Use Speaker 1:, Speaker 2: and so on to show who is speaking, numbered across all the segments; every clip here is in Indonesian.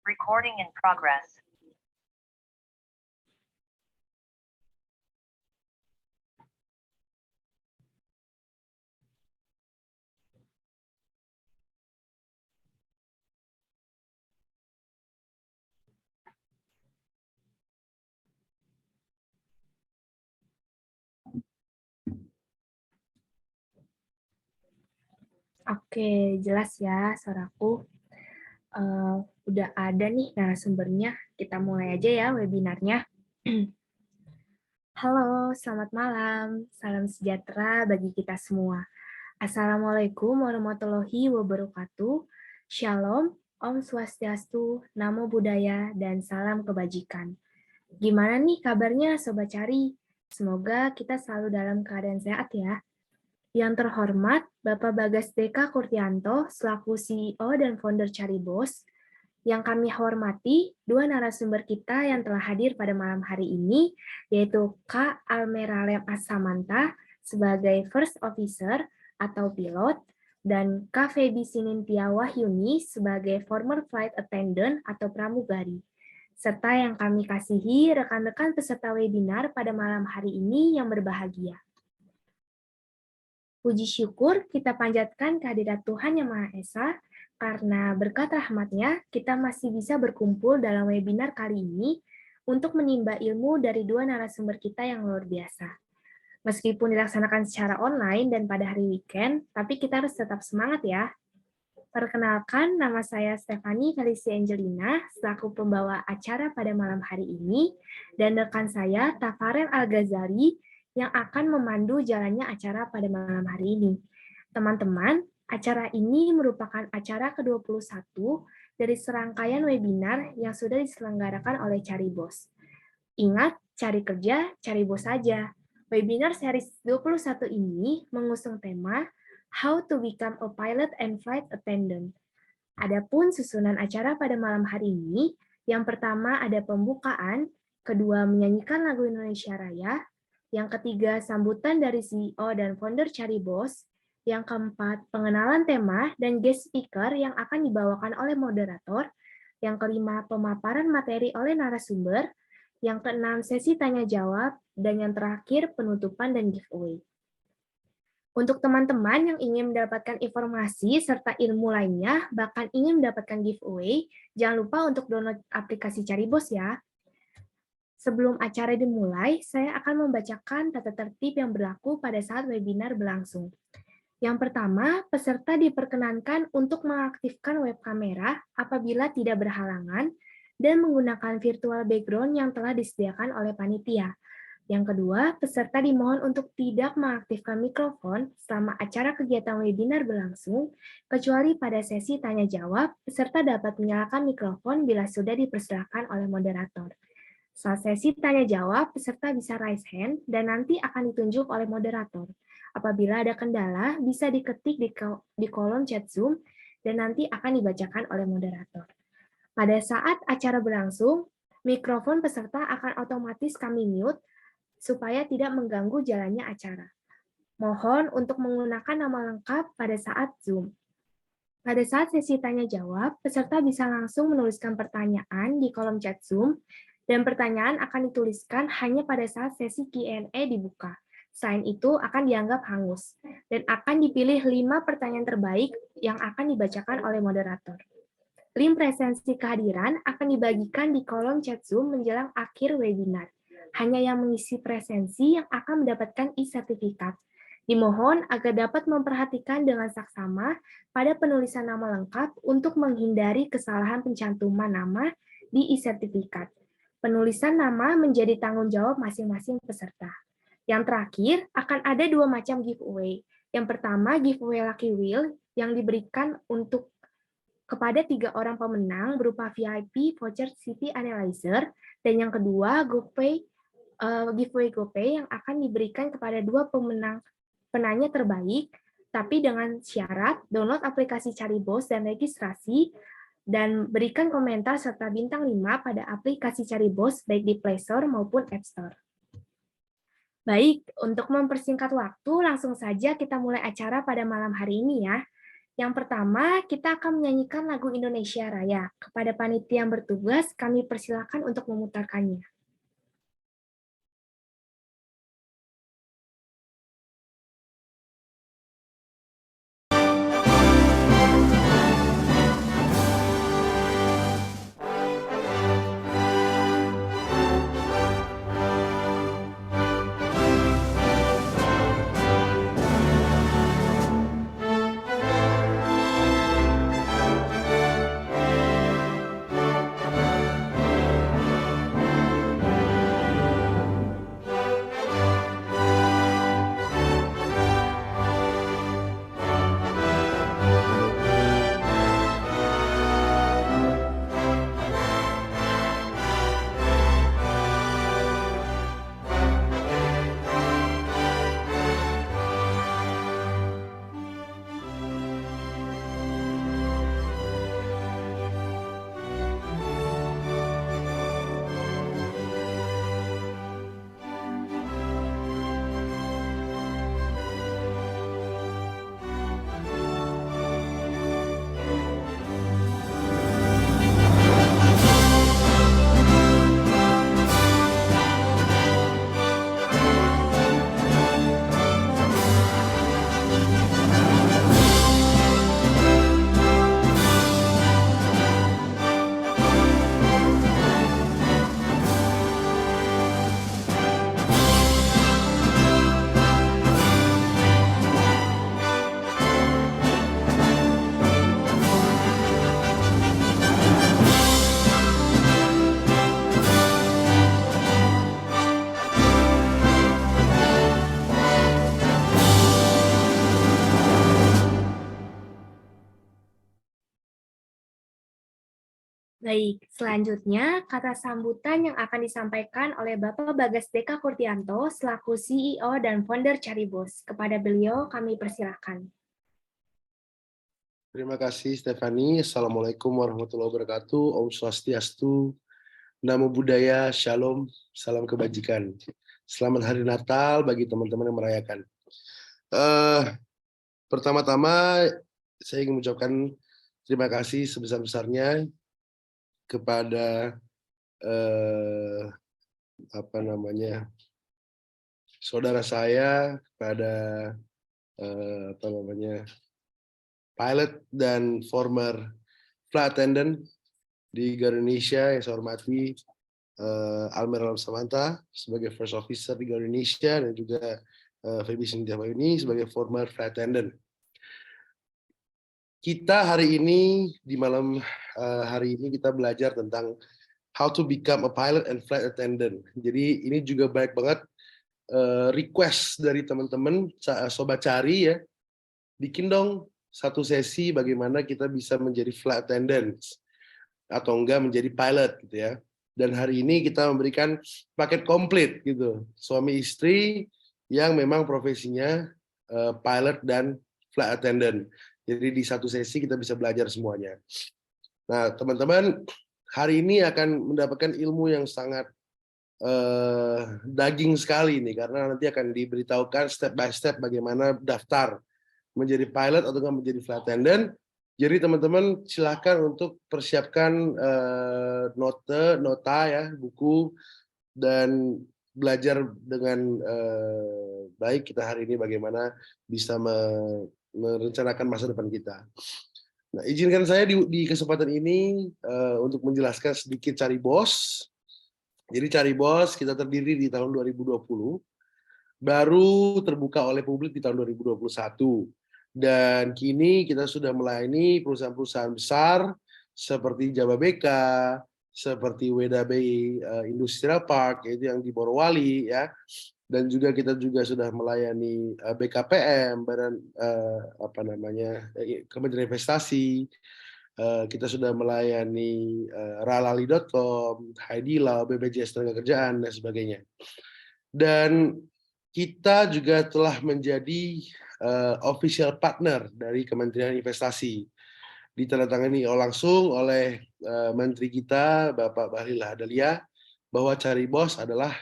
Speaker 1: Recording in progress.
Speaker 2: Oke, jelas ya suaraku. Udah ada nih narasumbernya. Kita mulai aja ya webinarnya. Halo, selamat malam. Salam sejahtera bagi kita semua. Assalamualaikum warahmatullahi wabarakatuh. Shalom, Om Swastiastu, Namo Buddhaya, dan salam kebajikan. Gimana nih kabarnya Sobat Cari? Semoga kita selalu dalam keadaan sehat ya. Yang terhormat, Bapak Bagas Deka Kurtianto, selaku CEO dan founder Caribos. Yang kami hormati, dua narasumber kita yang telah hadir pada malam hari ini, yaitu Kak Almeralem Asamanta sebagai First Officer atau pilot, dan Kak Feby Sinintia Wahyuni sebagai Former Flight Attendant atau pramugari. Serta yang kami kasihi rekan-rekan peserta webinar pada malam hari ini yang berbahagia. Puji syukur kita panjatkan kehadirat Tuhan Yang Maha Esa, karena berkat rahmat-Nya kita masih bisa berkumpul dalam webinar kali ini untuk menimba ilmu dari dua narasumber kita yang luar biasa. Meskipun dilaksanakan secara online dan pada hari weekend, tapi kita harus tetap semangat ya. Perkenalkan, nama saya Stephanie Felicia Angelina, selaku pembawa acara pada malam hari ini, dan rekan saya Tafarel Al-Ghazali, yang akan memandu jalannya acara pada malam hari ini. Teman-teman, acara ini merupakan acara ke-21 dari serangkaian webinar yang sudah diselenggarakan oleh Caribos. Ingat, cari kerja, cari bos saja. Webinar series 21 ini mengusung tema How to Become a Pilot and Flight Attendant. Adapun susunan acara pada malam hari ini, yang pertama ada pembukaan, kedua menyanyikan lagu Indonesia Raya, yang ketiga sambutan dari CEO dan founder Caribos, yang keempat pengenalan tema dan guest speaker yang akan dibawakan oleh moderator, yang kelima pemaparan materi oleh narasumber, yang keenam sesi tanya jawab, dan yang terakhir penutupan dan giveaway. Untuk teman-teman yang ingin mendapatkan informasi serta ilmu lainnya, bahkan ingin mendapatkan giveaway, jangan lupa untuk download aplikasi Caribos ya. Sebelum acara dimulai, saya akan membacakan tata tertib yang berlaku pada saat webinar berlangsung. Yang pertama, peserta diperkenankan untuk mengaktifkan web kamera apabila tidak berhalangan dan menggunakan virtual background yang telah disediakan oleh panitia. Yang kedua, peserta dimohon untuk tidak mengaktifkan mikrofon selama acara kegiatan webinar berlangsung, kecuali pada sesi tanya-jawab, peserta dapat menyalakan mikrofon bila sudah dipersilakan oleh moderator. Saat sesi tanya-jawab, peserta bisa raise hand dan nanti akan ditunjuk oleh moderator. Apabila ada kendala, bisa diketik di kolom chat Zoom dan nanti akan dibacakan oleh moderator. Pada saat acara berlangsung, mikrofon peserta akan otomatis kami mute supaya tidak mengganggu jalannya acara. Mohon untuk menggunakan nama lengkap pada saat Zoom. Pada saat sesi tanya-jawab, peserta bisa langsung menuliskan pertanyaan di kolom chat Zoom, dan pertanyaan akan dituliskan hanya pada saat sesi Q&A dibuka. Selain itu akan dianggap hangus, dan akan dipilih 5 pertanyaan terbaik yang akan dibacakan oleh moderator. Link presensi kehadiran akan dibagikan di kolom chat Zoom menjelang akhir webinar. Hanya yang mengisi presensi yang akan mendapatkan e-sertifikat. Dimohon agar dapat memperhatikan dengan saksama pada penulisan nama lengkap untuk menghindari kesalahan pencantuman nama di e-sertifikat. Penulisan nama menjadi tanggung jawab masing-masing peserta. Yang terakhir, akan ada 2 macam giveaway. Yang pertama, giveaway Lucky Wheel yang diberikan untuk kepada 3 orang pemenang berupa VIP voucher City Analyzer, dan yang kedua, giveaway GoPay yang akan diberikan kepada 2 penanya terbaik, tapi dengan syarat download aplikasi Caribos dan registrasi, dan berikan komentar serta bintang 5 pada aplikasi Caribos baik di Play Store maupun App Store. Baik, untuk mempersingkat waktu, langsung saja kita mulai acara pada malam hari ini ya. Yang pertama, kita akan menyanyikan lagu Indonesia Raya. Kepada panitia yang bertugas, kami persilakan untuk memutarkannya. Baik, selanjutnya kata sambutan yang akan disampaikan oleh Bapak Bagas Deka Kurtianto selaku CEO dan founder Caribos. Kepada beliau kami persilakan.
Speaker 1: Terima kasih Stefani. Assalamualaikum warahmatullahi wabarakatuh. Om Swastiastu, Namo Buddhaya, Shalom, salam kebajikan. Selamat Hari Natal bagi teman-teman yang merayakan. Pertama-tama saya ingin mengucapkan terima kasih sebesar-besarnya kepada saudara saya, kepada pilot dan former flight attendant di Garuda Indonesia yang saya hormati, Almer Samanta sebagai first officer di Garuda Indonesia dan juga Feby Sintia ini sebagai former flight attendant. Kita hari ini di malam hari ini kita belajar tentang how to become a pilot and flight attendant. Jadi ini juga banyak banget request dari teman-teman sobat cari ya, bikin dong satu sesi bagaimana kita bisa menjadi flight attendant atau enggak menjadi pilot gitu ya. Dan hari ini kita memberikan paket komplit gitu, suami istri yang memang profesinya pilot dan flight attendant. Jadi di satu sesi kita bisa belajar semuanya. Nah teman-teman, hari ini akan mendapatkan ilmu yang sangat daging sekali nih, karena nanti akan diberitahukan step by step bagaimana daftar menjadi pilot atau menjadi flight attendant. Jadi teman-teman silakan untuk persiapkan nota ya, buku, dan belajar dengan baik kita hari ini bagaimana bisa merencanakan masa depan kita. Nah, izinkan saya di kesempatan ini untuk menjelaskan sedikit Caribos. Jadi Caribos kita terdiri di tahun 2020, baru terbuka oleh publik di tahun 2021. Dan kini kita sudah melayani perusahaan-perusahaan besar seperti Jababeka, seperti WDB Industrial Park, yaitu yang di Morowali ya. Dan juga kita juga sudah melayani BKPM, Badan Kementerian Investasi. Kita sudah melayani ralali.com, Haidila, BPJS Tenagakerjaan dan sebagainya. Dan kita juga telah menjadi official partner dari Kementerian Investasi. Ditandatangani langsung oleh Menteri kita, Bapak Bahlil Lahadalia, bahwa Caribos adalah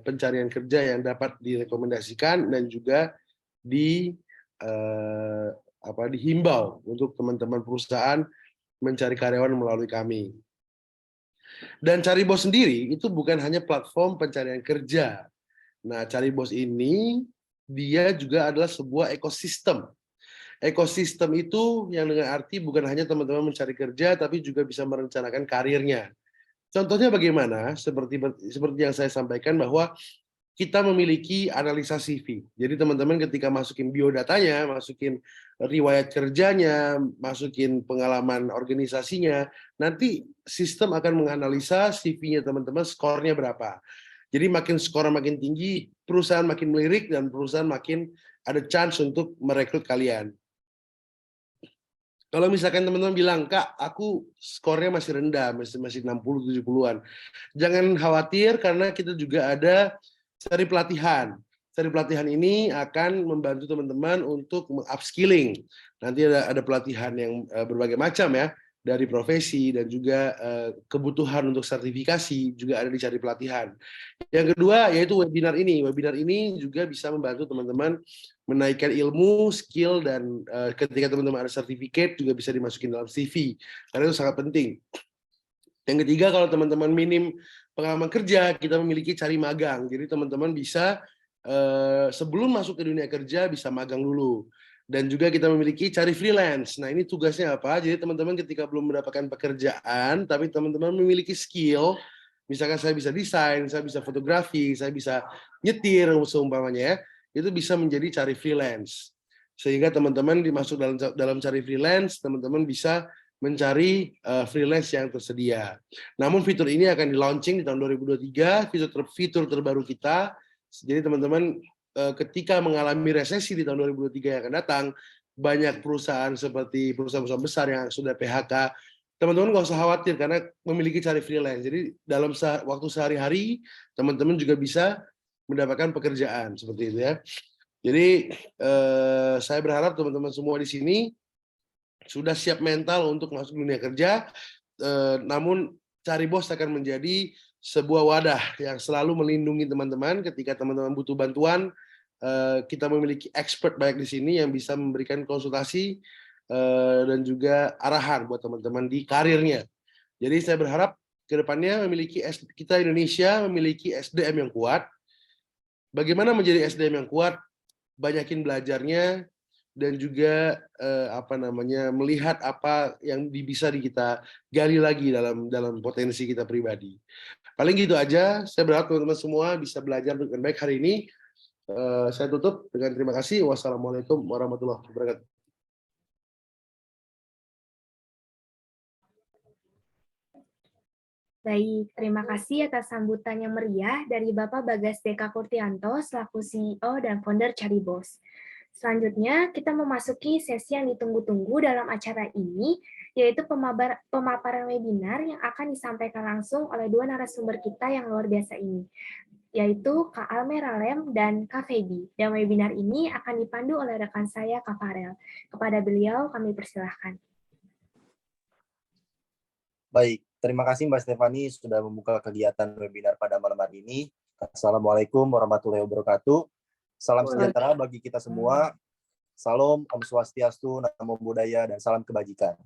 Speaker 1: pencarian kerja yang dapat direkomendasikan dan juga dihimbau untuk teman-teman perusahaan mencari karyawan melalui kami. Dan Caribos sendiri itu bukan hanya platform pencarian kerja. Nah, Caribos ini dia juga adalah sebuah ekosistem. Ekosistem itu yang dengan arti bukan hanya teman-teman mencari kerja, tapi juga bisa merencanakan karirnya. Contohnya bagaimana? Seperti yang saya sampaikan bahwa kita memiliki analisa CV. Jadi teman-teman ketika masukin biodatanya, masukin riwayat kerjanya, masukin pengalaman organisasinya, nanti sistem akan menganalisa CV-nya teman-teman, skornya berapa. Jadi makin skor makin tinggi, perusahaan makin melirik dan perusahaan makin ada chance untuk merekrut kalian. Kalau misalkan teman-teman bilang, Kak, aku skornya masih rendah, masih 60-70-an. Jangan khawatir karena kita juga ada cari pelatihan. Cari pelatihan ini akan membantu teman-teman untuk upskilling. Nanti ada pelatihan yang berbagai macam ya, dari profesi dan juga kebutuhan untuk sertifikasi juga ada di cari pelatihan. Yang kedua yaitu webinar ini. Webinar ini juga bisa membantu teman-teman menaikkan ilmu, skill, dan ketika teman-teman ada sertifikat juga bisa dimasukin dalam CV. Karena itu sangat penting. Yang ketiga, kalau teman-teman minim pengalaman kerja, kita memiliki cari magang. Jadi teman-teman bisa sebelum masuk ke dunia kerja bisa magang dulu. Dan juga kita memiliki cari freelance. Nah, ini tugasnya apa? Jadi teman-teman ketika belum mendapatkan pekerjaan, tapi teman-teman memiliki skill, misalkan saya bisa desain, saya bisa fotografi, saya bisa nyetir, seumpamanya ya, itu bisa menjadi cari freelance. Sehingga teman-teman dimasuk dalam cari freelance, teman-teman bisa mencari freelance yang tersedia. Namun fitur ini akan di-launching di tahun 2023, fitur terbaru kita. Jadi teman-teman ketika mengalami resesi di tahun 2023 yang akan datang, banyak perusahaan seperti perusahaan-perusahaan besar yang sudah PHK, teman-teman nggak usah khawatir karena memiliki cari freelance. Jadi dalam waktu sehari-hari, teman-teman juga bisa mendapatkan pekerjaan seperti itu ya. Jadi saya berharap teman-teman semua di sini sudah siap mental untuk masuk dunia kerja, namun Caribos akan menjadi sebuah wadah yang selalu melindungi teman-teman ketika teman-teman butuh bantuan. Kita memiliki expert baik di sini yang bisa memberikan konsultasi dan juga arahan buat teman-teman di karirnya. Jadi saya berharap ke depannya kita Indonesia memiliki SDM yang kuat. Bagaimana menjadi SDM yang kuat? Banyakin belajarnya dan juga melihat apa yang bisa kita gali lagi dalam potensi kita pribadi. Paling gitu aja. Saya berharap teman-teman semua bisa belajar dengan baik hari ini. Saya tutup dengan terima kasih. Wassalamualaikum warahmatullahi wabarakatuh.
Speaker 2: Baik, terima kasih atas sambutan yang meriah dari Bapak Bagas Deka Kurtianto selaku CEO dan founder Caribos. Selanjutnya, kita memasuki sesi yang ditunggu-tunggu dalam acara ini, yaitu pemaparan webinar yang akan disampaikan langsung oleh dua narasumber kita yang luar biasa ini, yaitu Kak Almer Alem dan Kak Feby. Dan webinar ini akan dipandu oleh rekan saya, Kak Farel. Kepada beliau, kami persilahkan.
Speaker 3: Baik, terima kasih Mbak Stefani sudah membuka kegiatan webinar pada malam hari ini. Assalamualaikum warahmatullahi wabarakatuh. Salam sejahtera bagi kita semua. Salam, Om Swastiastu, Namo Buddhaya, dan salam kebajikan.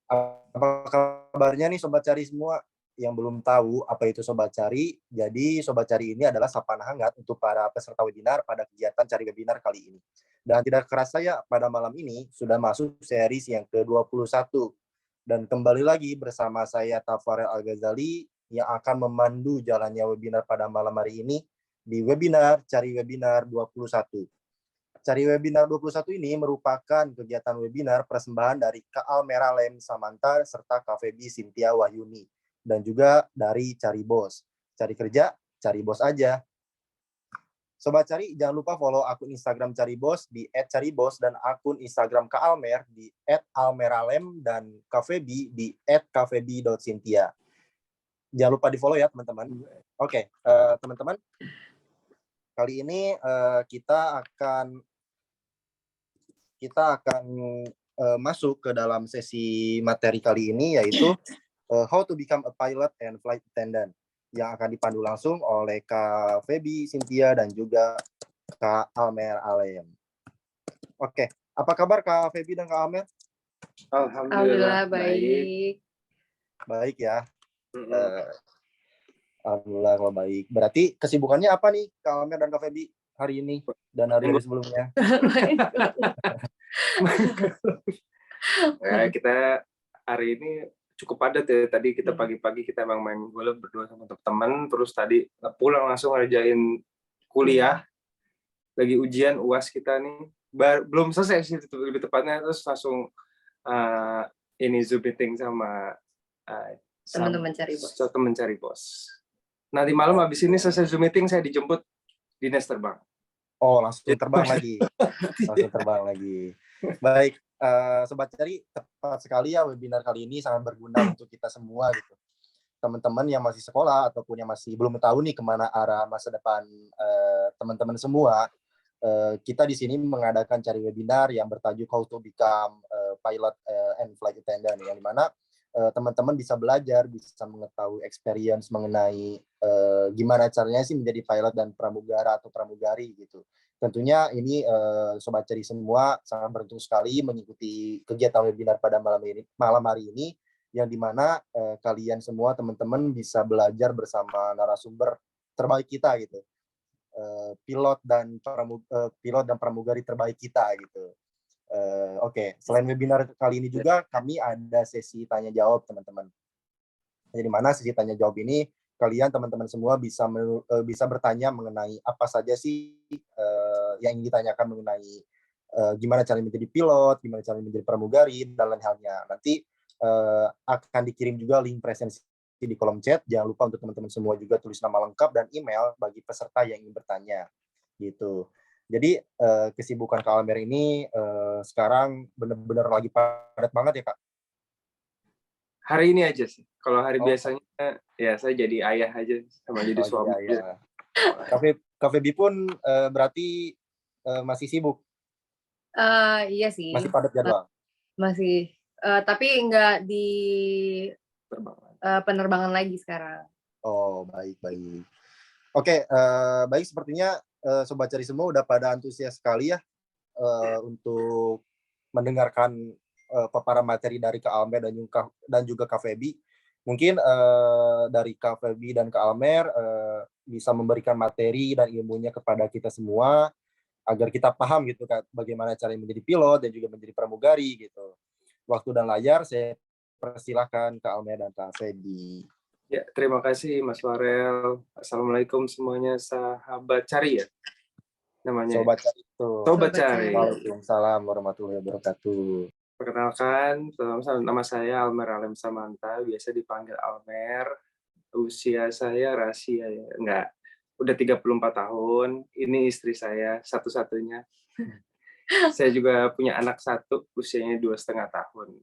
Speaker 3: Apa kabarnya nih Sobat Cari semua? Yang belum tahu apa itu Sobat Cari, jadi Sobat Cari ini adalah sapaan hangat untuk para peserta webinar pada kegiatan Cari Webinar kali ini. Dan tidak kerasa ya, pada malam ini sudah masuk series yang ke-21. Dan kembali lagi bersama saya Tafarel Al-Ghazali yang akan memandu jalannya webinar pada malam hari ini di webinar Cari Webinar 21. Cari Webinar 21 ini merupakan kegiatan webinar persembahan dari Kak Almer Alem Samanta serta Kak Feby Cynthia Wahyuni dan juga dari Caribos. Cari kerja, cari bos aja. Sobat Cari, jangan lupa follow akun Instagram Caribos di @caribos dan akun Instagram Kak Almer di @almeralem dan Kak Feby di @kafeby.cynthia. Jangan lupa di-follow ya, teman-teman. Oke, teman-teman. Kali ini kita akan masuk ke dalam sesi materi kali ini, yaitu How to Become a Pilot and Flight Attendant, yang akan dipandu langsung oleh Kak Feby Cynthia dan juga Kak Almer Alem. Oke, Apa kabar Kak Febi dan Kak Amer?
Speaker 4: Alhamdulillah baik.
Speaker 3: Baik ya.
Speaker 1: Mm-mm.
Speaker 3: Alhamdulillah kalau baik. Berarti kesibukannya apa nih Kak Amer dan Kak Febi hari ini dan hari-hari sebelumnya?
Speaker 4: Ya, kita hari ini cukup padat ya. Tadi kita pagi-pagi kita emang main golf berdua sama teman, terus tadi pulang langsung ngerjain kuliah. Lagi ujian UAS kita nih. Belum selesai sih lebih tepatnya, terus langsung ini Zoom meeting sama teman cari bos. Nanti malam habis ini selesai Zoom meeting saya dijemput dinas terbang.
Speaker 3: Oh, langsung terbang lagi. Langsung terbang lagi. Baik, Sobat Cari, tepat sekali ya webinar kali ini sangat berguna untuk kita semua gitu. Teman-teman yang masih sekolah ataupun yang masih belum tahu nih kemana arah masa depan teman-teman semua, kita di sini mengadakan cari webinar yang bertajuk How to Become Pilot and Flight Attendant, yang dimana teman-teman bisa belajar, bisa mengetahui experience mengenai gimana caranya sih menjadi pilot dan pramugara atau pramugari gitu. Tentunya ini Sobat Cari semua sangat beruntung sekali mengikuti kegiatan webinar pada malam hari ini, yang dimana kalian semua teman-teman bisa belajar bersama narasumber terbaik kita gitu, pilot dan pramugari terbaik kita gitu. Oke. Selain webinar kali ini juga kami ada sesi tanya jawab teman-teman. Jadi mana sesi tanya jawab ini kalian teman-teman semua bisa bertanya mengenai apa saja sih yang ingin ditanyakan mengenai gimana cara menjadi pilot, gimana cara menjadi pramugari dan lain halnya. Nanti akan dikirim juga link presensi di kolom chat. Jangan lupa untuk teman-teman semua juga tulis nama lengkap dan email bagi peserta yang ingin bertanya. Gitu. Jadi kesibukan Kak Amer ini sekarang benar-benar lagi padat banget ya Kak?
Speaker 4: Hari ini aja sih. Kalau hari biasanya ya saya jadi ayah aja sama jadi suami.
Speaker 3: Iya. Kak Febi pun berarti masih sibuk?
Speaker 5: Iya sih.
Speaker 3: Masih padat jadwal?
Speaker 5: Masih. Tapi nggak di penerbangan lagi sekarang.
Speaker 3: Oh, baik. Oke, baik, sepertinya Sobat Cari semua udah pada antusias sekali ya untuk mendengarkan paparan materi dari Kak Almer dan juga Kak Febi. Mungkin dari Kak Febi dan Kak Almer bisa memberikan materi dan ilmunya kepada kita semua agar kita paham gitu Kak, bagaimana cara menjadi pilot dan juga menjadi pramugari gitu. Waktu dan layar saya persilahkan Kak Almer dan Kak Febi.
Speaker 4: Ya, terima kasih Mas Farel. Assalamualaikum semuanya, sahabat Cari ya namanya.
Speaker 3: Sobat Cari itu.
Speaker 4: Sobat Cari.
Speaker 3: Waalaikumsalam warahmatullahi wabarakatuh.
Speaker 4: Perkenalkan, nama saya Almer Alem Samanta, biasa dipanggil Almer. Usia saya rahasia ya, enggak. Udah 34 tahun. Ini istri saya satu-satunya. Saya juga punya anak satu, usianya 2,5 tahun.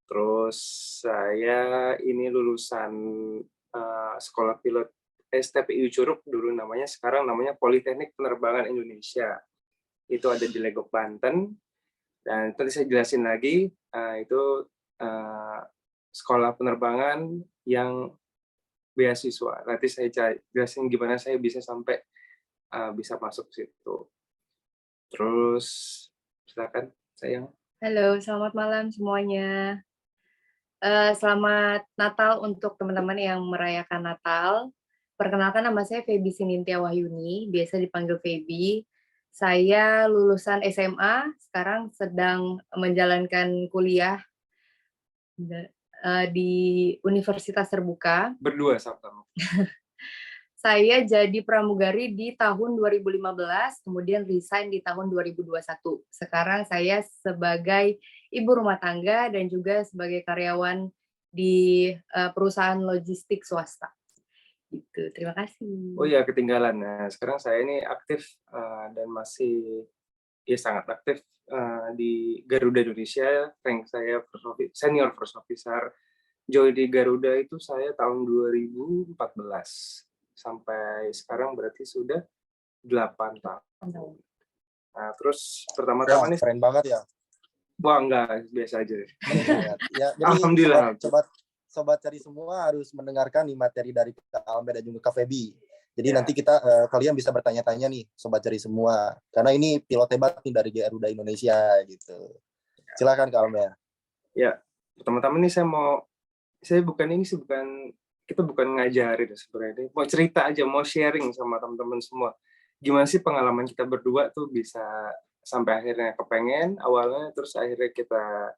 Speaker 4: Terus saya ini lulusan sekolah pilot STPI Curug dulu namanya, sekarang namanya Politeknik Penerbangan Indonesia. Itu ada di Legok, Banten. Dan tadi saya jelasin lagi, itu sekolah penerbangan yang beasiswa. Nanti saya jelasin gimana saya bisa sampai bisa masuk situ. Terus silakan sayang.
Speaker 5: Halo, selamat malam semuanya. Selamat Natal untuk teman-teman yang merayakan Natal. Perkenalkan, nama saya Febi Sinintia Wahyuni, biasa dipanggil Febi. Saya lulusan SMA, sekarang sedang menjalankan kuliah di Universitas Terbuka.
Speaker 4: Berdua sama-sama.
Speaker 5: Saya jadi pramugari di tahun 2015, kemudian resign di tahun 2021. Sekarang saya sebagai ibu rumah tangga dan juga sebagai karyawan di perusahaan logistik swasta. Gitu. Terima kasih.
Speaker 4: Oh iya, ketinggalan. Nah, sekarang saya ini aktif dan masih sangat aktif di Garuda Indonesia. Rank saya senior first officer. Join di Garuda itu saya tahun 2014. Sampai sekarang berarti sudah 8 tahun. Nah, terus pertama-tama nih
Speaker 3: keren banget ya.
Speaker 4: Wah, enggak, biasa aja.
Speaker 3: Ya, jadi
Speaker 4: Alhamdulillah.
Speaker 3: Sobat Cari semua harus mendengarkan nih materi dari Kak Almer dan juga Kak Febi. Jadi nanti kalian bisa bertanya-tanya nih, Sobat Ceri semua. Karena ini pilot hebat nih dari Garuda Indonesia gitu. Silakan Kak Almer.
Speaker 4: Ya, teman-teman nih kita bukan ngajarin sebenarnya, mau cerita aja, mau sharing sama teman-teman semua. Gimana sih pengalaman kita berdua tuh bisa sampai akhirnya kepengen awalnya, terus akhirnya kita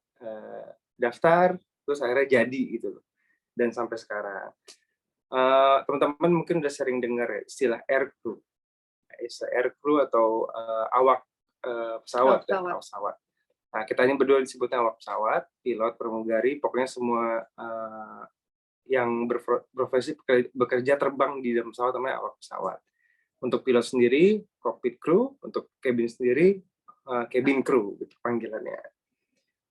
Speaker 4: daftar, terus akhirnya jadi gitu loh. Dan sampai sekarang. Teman-teman mungkin udah sering dengar ya, istilah aircrew. Aircrew atau awak pesawat. Pesawat. Nah, kita ini berdua disebutnya awak pesawat, pilot, pramugari, pokoknya semua yang berprofesi bekerja terbang di dalam pesawat namanya awak pesawat. Untuk pilot sendiri, cockpit crew, untuk cabin sendiri, cabin crew, gitu panggilannya.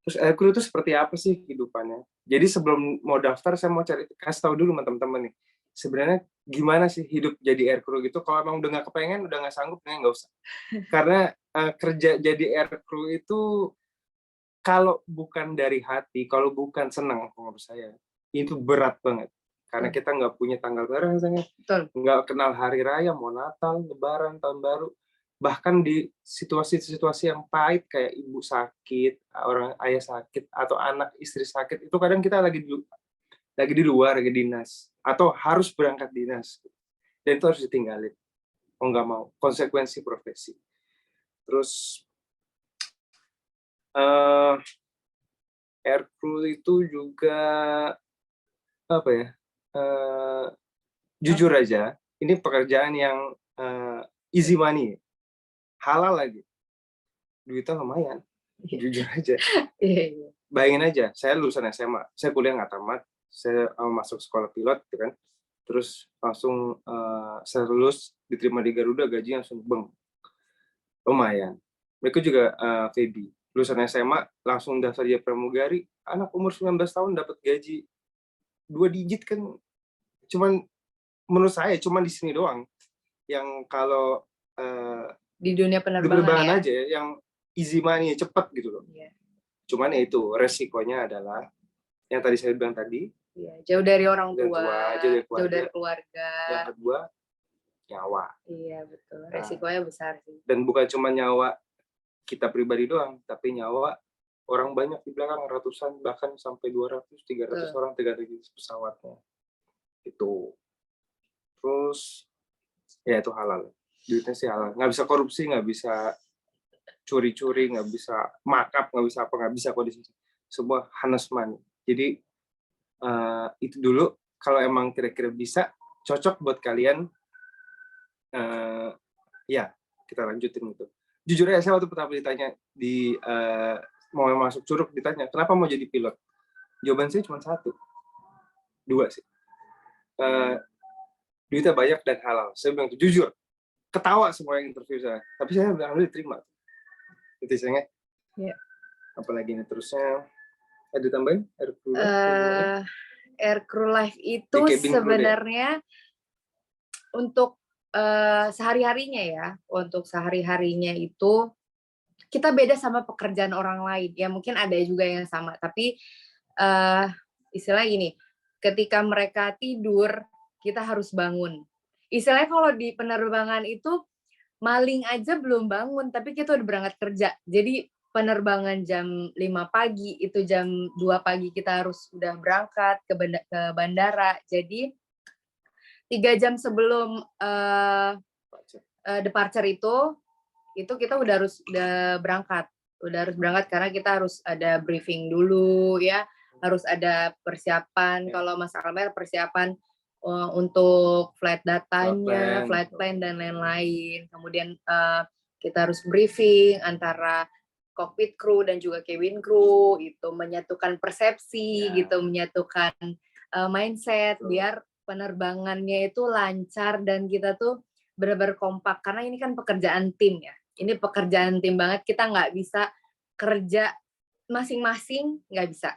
Speaker 4: Terus aircrew itu seperti apa sih kehidupannya? Jadi sebelum mau daftar, saya mau kasih tahu dulu sama teman-teman nih, sebenarnya gimana sih hidup jadi aircrew gitu? Kalau emang udah nggak kepengen, udah nggak sanggup, nggak usah. Karena kerja jadi aircrew itu kalau bukan dari hati, kalau bukan senang, menurut saya itu berat banget. Karena kita nggak punya tanggal merah, nggak kenal hari raya, mau Natal, Lebaran, Tahun Baru. Bahkan di situasi-situasi yang pahit kayak ibu sakit, orang ayah sakit, atau anak istri sakit, itu kadang kita lagi di luar, lagi dinas, atau harus berangkat dinas, dan itu harus ditinggalin. Mau nggak mau, konsekuensi profesi. Terus aircrew itu juga apa ya? Jujur aja, ini pekerjaan yang easy money, halal lagi, duitnya lumayan. Jujur aja. Bayangin aja, saya lulusan SMA, saya kuliah nggak tamat, saya masuk sekolah pilot, gitu kan, terus langsung saya lulus, diterima di Garuda, gaji langsung beng, lumayan. Mereka juga Feby, lulusan SMA, langsung daftar jadi pramugari, anak umur 19 tahun dapat gaji 2 digit kan, cuman menurut saya cuma di sini doang, yang kalau
Speaker 5: di dunia penerbangan
Speaker 4: aja yang easy money, cepet gitu loh. Cuman ya itu resikonya adalah yang tadi saya bilang tadi,
Speaker 5: jauh dari orang tua,
Speaker 4: jauh
Speaker 5: dari keluarga.
Speaker 4: Yang kedua, nyawa.
Speaker 5: Iya betul, resikonya besar sih.
Speaker 4: Dan bukan cuma nyawa kita pribadi doang, tapi nyawa orang banyak di belakang, ratusan, bahkan sampai 200, 300 orang, 300 pesawatnya. Itu. Terus, ya itu halal. Duitnya sih halal. Nggak bisa korupsi, nggak bisa curi-curi, nggak bisa markup, nggak bisa apa, nggak bisa kondisi. Semua honest money. Jadi, itu dulu, kalau emang kira-kira bisa, cocok buat kalian, ya, kita lanjutin itu. Jujur aja, saya waktu pertama ditanya, mau masuk Curug, ditanya, kenapa mau jadi pilot? Jawaban saya cuma 1. 2 sih. Duitnya banyak dan halal. Saya bilang, jujur. Ketawa semua yang interview saya. Tapi saya bilang, diterima. Itu saya.
Speaker 5: Ya.
Speaker 4: Apalagi ini terusnya. Ada tambahin?
Speaker 5: Aircrew life itu sebenarnya untuk sehari-harinya ya. Untuk sehari-harinya itu kita beda sama pekerjaan orang lain. Ya mungkin ada juga yang sama. Tapi istilahnya gini, ketika mereka tidur, kita harus bangun. Istilahnya kalau di penerbangan itu maling aja belum bangun, tapi kita udah berangkat kerja. Jadi penerbangan jam 5 pagi, itu jam 2 pagi kita harus udah berangkat ke bandara. Jadi 3 jam sebelum departure itu kita udah harus berangkat. Udah harus berangkat karena kita harus ada briefing dulu ya, harus ada persiapan. Kalau Mas Almer persiapan untuk flight datanya, flight plan dan lain-lain. Kemudian kita harus briefing antara cockpit crew dan juga cabin crew, itu menyatukan persepsi gitu, menyatukan mindset biar penerbangannya itu lancar dan kita tuh benar-benar kompak karena ini kan pekerjaan tim ya. Ini pekerjaan tim banget, kita nggak bisa kerja masing-masing, nggak bisa.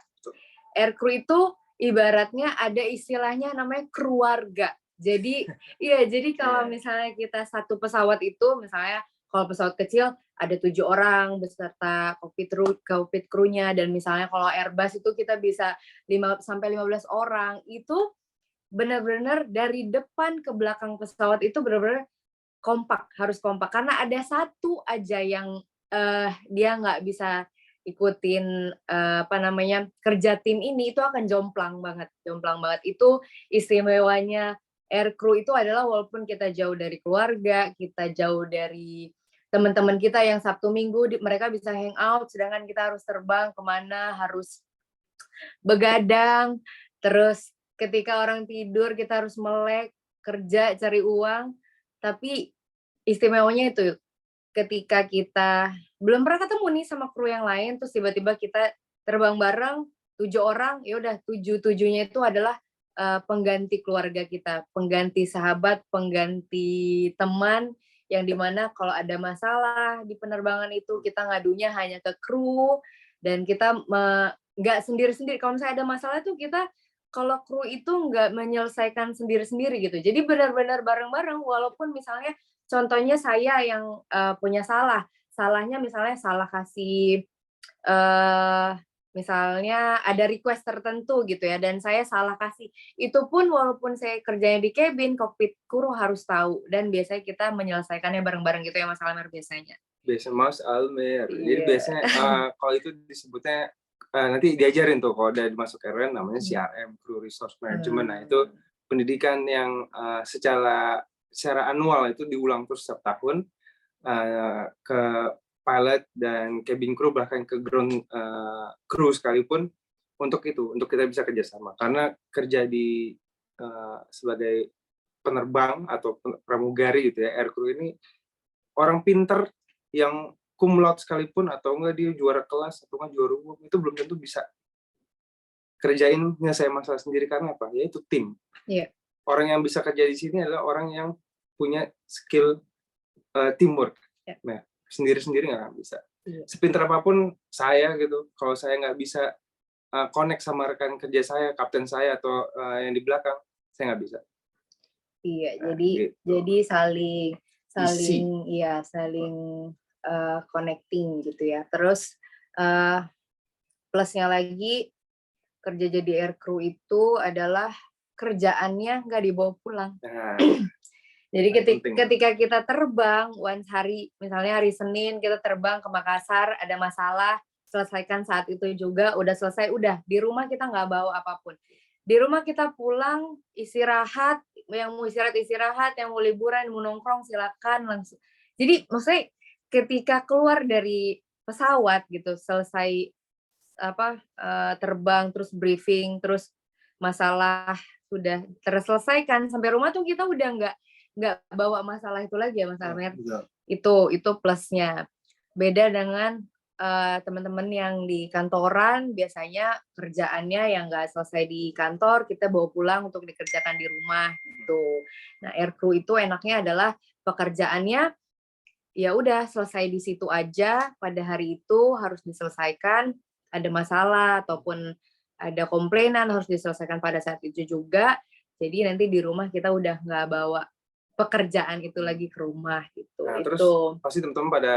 Speaker 5: Aircrew itu ibaratnya ada istilahnya namanya keluarga. Jadi jadi kalau misalnya kita satu pesawat itu, misalnya kalau pesawat kecil ada 7 orang beserta cockpit crew-nya, dan misalnya kalau Airbus itu kita bisa 5 sampai 15 orang. Itu benar-benar dari depan ke belakang pesawat itu benar-benar kompak, harus kompak. Karena ada satu aja yang dia nggak bisa ikutin kerja tim ini, itu akan jomplang banget, jomplang banget. Itu istimewanya aircrew itu adalah walaupun kita jauh dari keluarga, kita jauh dari teman-teman kita yang Sabtu Minggu mereka bisa hangout, sedangkan kita harus terbang kemana, harus begadang, terus ketika orang tidur kita harus melek, kerja, cari uang. Tapi istimewanya itu ketika kita belum pernah ketemu nih sama kru yang lain, terus tiba-tiba kita terbang bareng 7 orang, ya udah 7-7-nya itu adalah pengganti keluarga kita, pengganti sahabat, pengganti teman, yang dimana kalau ada masalah di penerbangan itu kita ngadunya hanya ke kru, dan kita nggak sendiri-sendiri. Kalau misalnya ada masalah tuh kita, kalau kru itu nggak menyelesaikan sendiri-sendiri gitu. Jadi benar-benar bareng-bareng, walaupun misalnya contohnya saya yang punya salahnya misalnya salah kasih misalnya ada request tertentu gitu ya, dan saya salah kasih. Itu pun walaupun saya kerjanya di cabin, cockpit kru harus tahu, dan biasanya kita menyelesaikannya bareng-bareng gitu ya Mas Almer biasanya.
Speaker 4: Biasa Mas Almer. Jadi biasanya kalau itu disebutnya nanti diajarin tuh kalau udah masuk RN namanya CRM, Crew Resource Management. Nah itu pendidikan yang secara annual itu diulang terus setiap tahun ke pilot dan cabin crew, bahkan ke ground crew sekalipun, untuk kita bisa kerjasama. Karena kerja di sebagai penerbang atau pramugari gitu ya, aircrew ini orang pinter yang cum laude sekalipun atau enggak dia juara kelas atau enggak juara umum itu belum tentu bisa kerjain nyelesain masalah sendiri. Karena apa? Ya itu tim.
Speaker 5: Iya.
Speaker 4: Orang yang bisa kerja di sini adalah orang yang punya skill teamwork.
Speaker 5: Ya.
Speaker 4: Nah, sendiri-sendiri nggak akan bisa. Sepintar apapun saya gitu, kalau saya nggak bisa connect sama rekan kerja saya, kapten saya atau yang di belakang, saya nggak bisa.
Speaker 5: Iya,
Speaker 4: Nah,
Speaker 5: jadi saling connecting gitu ya. Terus plusnya lagi kerja jadi aircrew itu adalah kerjaannya nggak dibawa pulang.
Speaker 4: Nah,
Speaker 5: jadi ketika kita terbang, misalnya hari Senin kita terbang ke Makassar, ada masalah, selesaikan saat itu juga, udah selesai, udah di rumah kita nggak bawa apapun. Di rumah kita pulang, istirahat, yang mau istirahat, yang mau liburan, mau nongkrong, silakan langsung. Jadi maksudnya ketika keluar dari pesawat gitu, selesai terbang, terus briefing, terus masalah sudah terselesaikan, sampai rumah tuh kita udah nggak bawa masalah itu lagi ya Mas Almer. Itu plusnya. Beda dengan teman-teman yang di kantoran, biasanya kerjaannya yang nggak selesai di kantor kita bawa pulang untuk dikerjakan di rumah gitu. Nah, aircrew itu enaknya adalah pekerjaannya ya udah selesai di situ aja, pada hari itu harus diselesaikan, ada masalah ataupun ada komplainan harus diselesaikan pada saat itu juga. Jadi nanti di rumah kita udah nggak bawa pekerjaan itu lagi ke rumah gitu.
Speaker 4: Nah, terus pasti teman-teman pada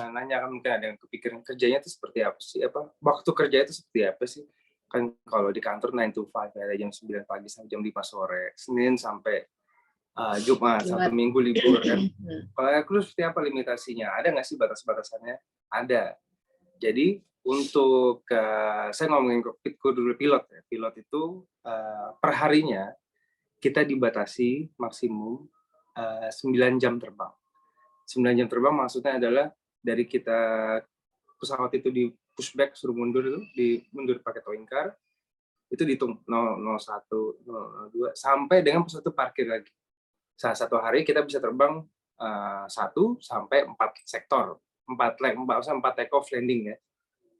Speaker 4: nanya kan, mungkin ada yang kepikiran kerjanya itu seperti apa sih? Waktu kerja itu seperti apa sih? Kan kalau di kantor 9 to 5 ya, jam 9 pagi sampai jam 5 sore, Senin sampai Jumat, Sabtu Minggu libur kan. Kalau aircrew seperti apa limitasinya? Ada nggak sih batas-batasannya? Ada. Jadi untuk saya ngomongin cockpit crew dulu, pilot ya. Pilot itu perharinya kita dibatasi maksimum 9 jam terbang. 9 jam terbang maksudnya adalah dari kita pesawat itu di pushback, suruh mundur mundur pakai towing car, itu dihitung 001, 002 sampai dengan pesawat itu parkir lagi. Satu hari kita bisa terbang 1 sampai 4 sektor, 4 take off landing ya.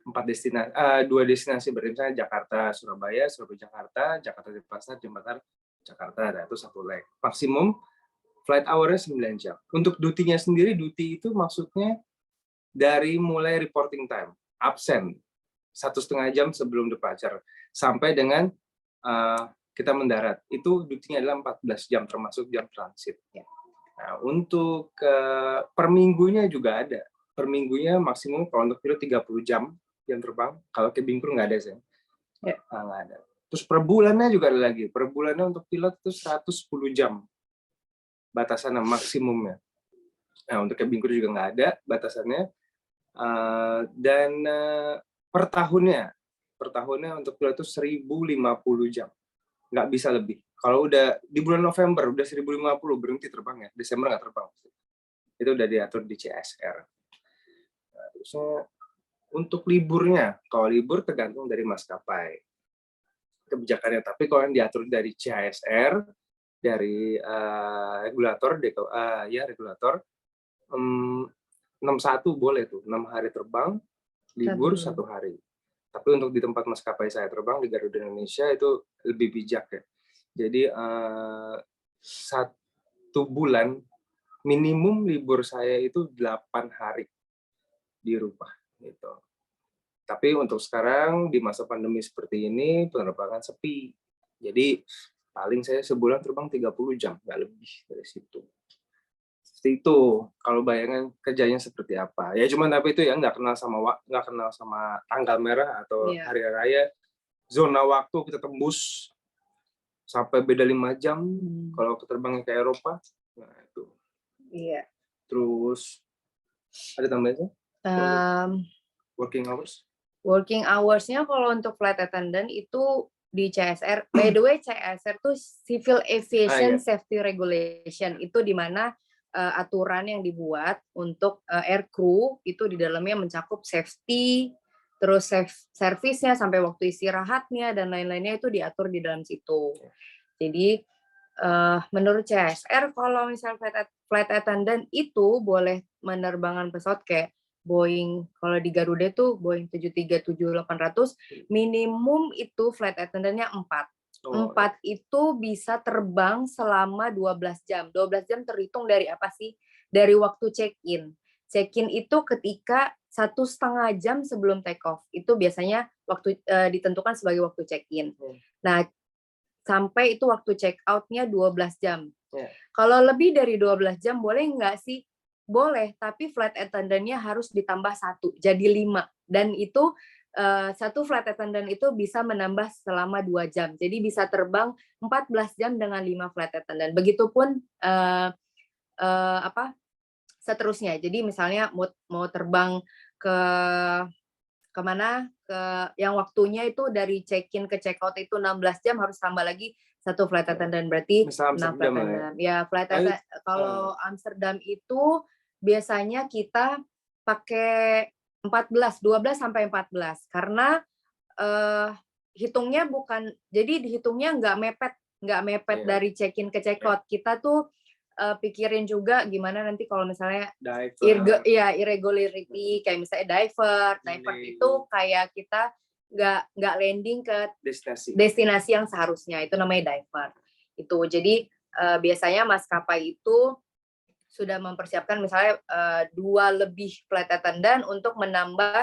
Speaker 4: 2 destinasi berarti misalnya Jakarta, Surabaya, Jakarta, Jakarta Denpasar, Jembatan Jakarta, nah itu 1 leg. Maksimum flight hour-nya 9 jam. Untuk duty-nya sendiri, duty itu maksudnya dari mulai reporting time, absen 1,5 jam sebelum departure, sampai dengan kita mendarat. Itu duty-nya adalah 14 jam, termasuk jam transit. Nah, untuk per minggunya juga ada. Per minggunya maksimum kalau untuk pilot 30 jam terbang. Kalau cabin crew nggak ada sih. Nggak ada. Terus per bulannya juga ada lagi. Per bulannya untuk pilot itu 110 jam batasannya maksimumnya. Nah, untuk cabin crew juga nggak ada batasannya. Dan per tahunnya untuk pilot itu 1050 jam. Nggak bisa lebih. Kalau udah di bulan November udah 1050 berhenti terbang ya. Desember nggak terbang. Itu udah diatur di CSR. Nah, terusnya untuk liburnya, kalau libur tergantung dari maskapai kebijakannya. Tapi kalau yang diatur dari CSR, dari regulator, regulator, 61 boleh tuh, 6 hari terbang, libur 1 hari. Tapi untuk di tempat maskapai saya terbang di Garuda Indonesia itu lebih bijak ya. Jadi 1 bulan minimum libur saya itu 8 hari di rumah gitu. Tapi untuk sekarang di masa pandemi seperti ini penerbangan sepi. Jadi paling saya sebulan terbang 30 jam, nggak lebih dari situ. Seperti itu. Kalau bayangan kerjanya seperti apa? Ya cuman tapi itu ya nggak kenal sama tanggal merah atau hari raya. Zona waktu kita tembus sampai beda 5 jam kalau terbangnya ke Eropa. Nah itu.
Speaker 5: Iya.
Speaker 4: Terus ada tambahannya? Working hours?
Speaker 5: Working hours-nya kalau untuk flight attendant itu di CSR, by the way CSR itu Civil Aviation Safety Regulation, itu di mana aturan yang dibuat untuk air crew itu di dalamnya mencakup safety, terus service-nya sampai waktu istirahatnya dan lain-lainnya itu diatur di dalam situ. Jadi menurut CSR kalau misalnya flight attendant itu boleh menerbangkan pesawat kayak Boeing, kalau di Garuda itu Boeing 737-800, minimum itu flight attendant-nya 4. 4 itu bisa terbang selama 12 jam. 12 jam terhitung dari apa sih? Dari waktu check-in. Check-in itu ketika 1,5 jam sebelum take off. Itu biasanya waktu ditentukan sebagai waktu check-in. Nah, sampai itu waktu check out-nya 12 jam. Kalau lebih dari 12 jam boleh nggak sih? Boleh, tapi flight attendant-nya harus ditambah 1, jadi 5. Dan itu 1 flight attendant itu bisa menambah selama 2 jam. Jadi bisa terbang 14 jam dengan 5 flight attendant. Begitupun seterusnya. Jadi misalnya mau terbang kemana? Yang waktunya itu dari check-in ke check-out itu 16 jam, harus tambah lagi 1 flight attendant, berarti 6 flight attendant. Ya, flight attendant kalau Amsterdam itu biasanya kita pakai 12 sampai 14 karena hitungnya bukan, jadi dihitungnya nggak mepet dari check-in ke check-out. Kita tuh pikirin juga gimana nanti kalau misalnya irregularity, kayak misalnya divert itu kayak kita nggak landing ke destinasi yang seharusnya, itu namanya divert. Itu jadi biasanya maskapai itu sudah mempersiapkan misalnya 2 lebih flight attendant untuk menambah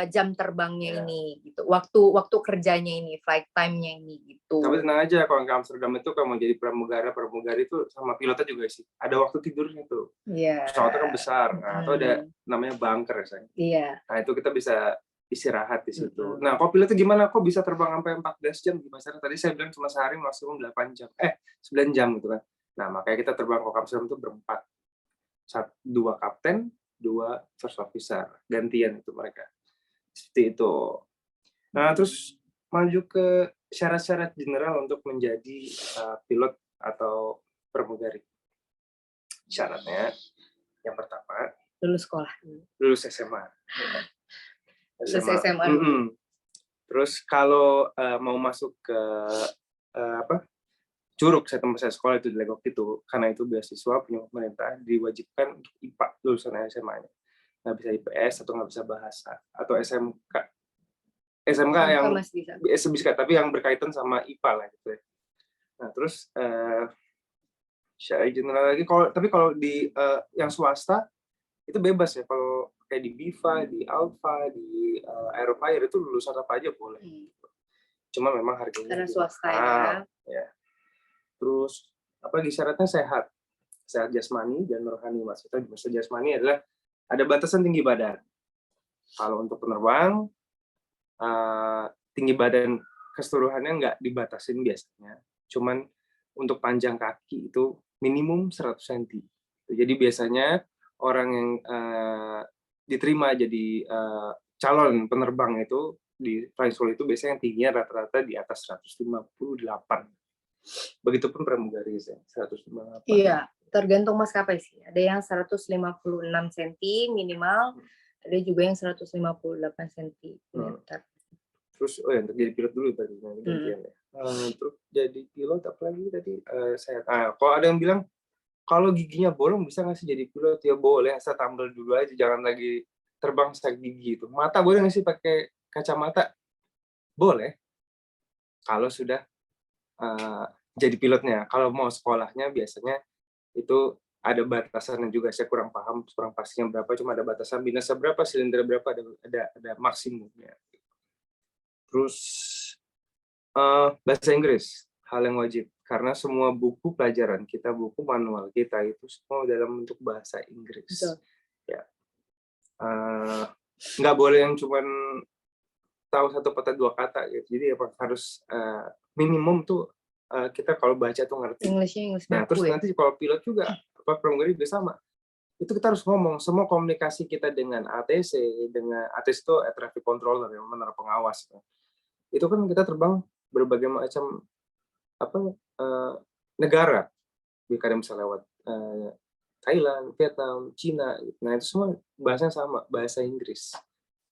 Speaker 5: jam terbangnya ini gitu, waktu kerjanya ini, flight time-nya ini gitu.
Speaker 4: Tapi tenang aja, kalau ke Amsterdam itu kalau mau jadi pramugari itu sama pilotnya juga sih ada waktu tidurnya tuh. Pesawatnya kan besar, nah, atau ada namanya bunker ya. Nah itu kita bisa istirahat di situ. Nah kalau pilotnya gimana, kok bisa terbang sampai 14 jam gimana? Tadi saya bilang cuma sehari maksimum 8 jam, 9 jam gitu kan. Nah makanya kita terbang ke Amsterdam itu berempat, 2 kapten, 2 first officer, gantian itu mereka. Seperti itu. Nah, terus maju ke syarat-syarat general untuk menjadi pilot atau pramugari. Syaratnya, yang pertama,
Speaker 5: lulus sekolah.
Speaker 4: Lulus SMA.
Speaker 5: Lulus SMA.
Speaker 4: Terus kalau mau masuk ke Curug, saya sekolah itu di Legok itu, karena itu beasiswa punya pemerintah, diwajibkan untuk IPA lulusan SMA-nya. Nggak bisa IPS atau nggak bisa bahasa atau SMK yang bisa, tapi yang berkaitan sama IPA lah gitu ya. Nah terus syarat general lagi, kalau di yang swasta itu bebas ya, kalau kayak di BIVA, di Alpha, di Aerofire itu lulusan apa aja boleh. Cuma memang harganya
Speaker 5: karena swasta
Speaker 4: ya. Terus apa syaratnya sehat jasmani dan rohani. Maksudnya jasmani adalah ada batasan tinggi badan. Kalau untuk penerbang, tinggi badan keseluruhannya nggak dibatasin biasanya. Cuman untuk panjang kaki itu minimum 100 cm. Jadi biasanya orang yang diterima jadi calon penerbang itu di flying school itu biasanya yang tingginya rata-rata di atas 158. Begitupun pramugari ya, 158.
Speaker 5: Iya, tergantung maskapai sih. Ada yang 156 cm minimal, ada juga yang 158 cm.
Speaker 4: Terus untuk jadi pilot dulu tadi gantian ya. Terus jadi pilot apa lagi tadi kalau ada yang bilang kalau giginya bolong bisa nggak sih jadi pilot? Ya boleh, asal tambal dulu aja, jangan lagi terbang sak gigi itu. Mata boleh nggak sih pakai kacamata? Boleh. Kalau sudah jadi pilotnya. Kalau mau sekolahnya biasanya itu ada batasannya juga. Saya kurang paham, kurang pastinya berapa. Cuma ada batasan binasa berapa, silinder berapa, ada maksimumnya. Terus bahasa Inggris, hal yang wajib. Karena semua buku pelajaran kita, buku manual kita itu semua dalam bentuk bahasa Inggris.
Speaker 5: Betul.
Speaker 4: Ya. Nggak boleh yang cuman tahu satu kata dua kata gitu. Jadi harus minimum tuh kita kalau baca tuh ngerti.
Speaker 5: English
Speaker 4: Nah, terus
Speaker 5: baku ya.
Speaker 4: nanti kalau pilot juga pramugari juga sama. Itu kita harus ngomong semua komunikasi kita dengan ATC, dengan ATC itu air traffic controller yang menara pengawas. Itu kan kita terbang berbagai macam negara. Kadang bisa lewat Thailand, Vietnam, Cina. Nah, itu semua bahasanya sama, bahasa Inggris.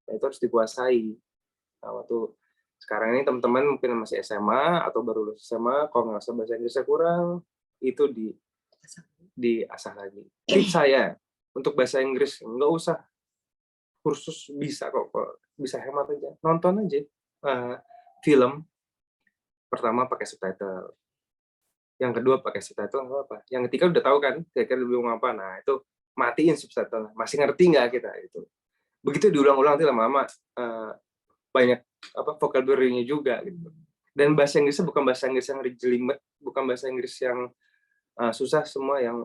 Speaker 4: Nah, itu harus dikuasai. Nah, waktu sekarang ini teman-teman mungkin masih SMA atau baru lulus SMA, kalau nggak usah bahasa Inggrisnya kurang, itu diasah lagi. Tips saya untuk bahasa Inggris nggak usah kursus, bisa kok, bisa hemat aja, nonton aja film. Pertama pakai subtitle, yang kedua pakai subtitle nggak apa, yang ketiga udah tahu kan kira-kira lebih ngomong apa, nah itu matiin subtitle, masih ngerti nggak kita itu. Begitu diulang-ulang nanti lama-lama banyak vocabulary-nya juga gitu. Dan bahasa Inggrisnya bukan bahasa Inggris yang jelimet, bukan bahasa Inggris yang susah, semua yang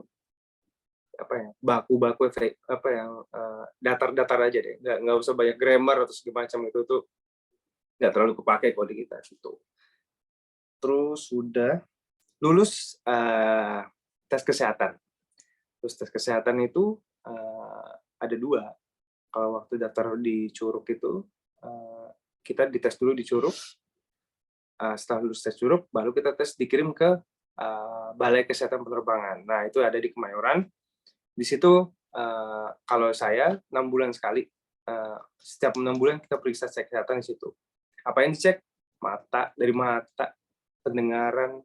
Speaker 4: baku-baku yang datar-datar aja deh, nggak usah banyak grammar atau segala macam, itu tuh nggak terlalu kepake kalau di kita gitu. Terus sudah lulus tes kesehatan. Terus tes kesehatan itu ada 2. Kalau waktu daftar di Curug itu kita dites dulu di Curug. Setelah lulus tes Curug, baru kita tes dikirim ke Balai Kesehatan Penerbangan. Nah, itu ada di Kemayoran. Di situ kalau saya 6 bulan sekali, setiap 6 bulan kita periksa cek kesehatan di situ. Apa yang dicek? Dari mata, pendengaran,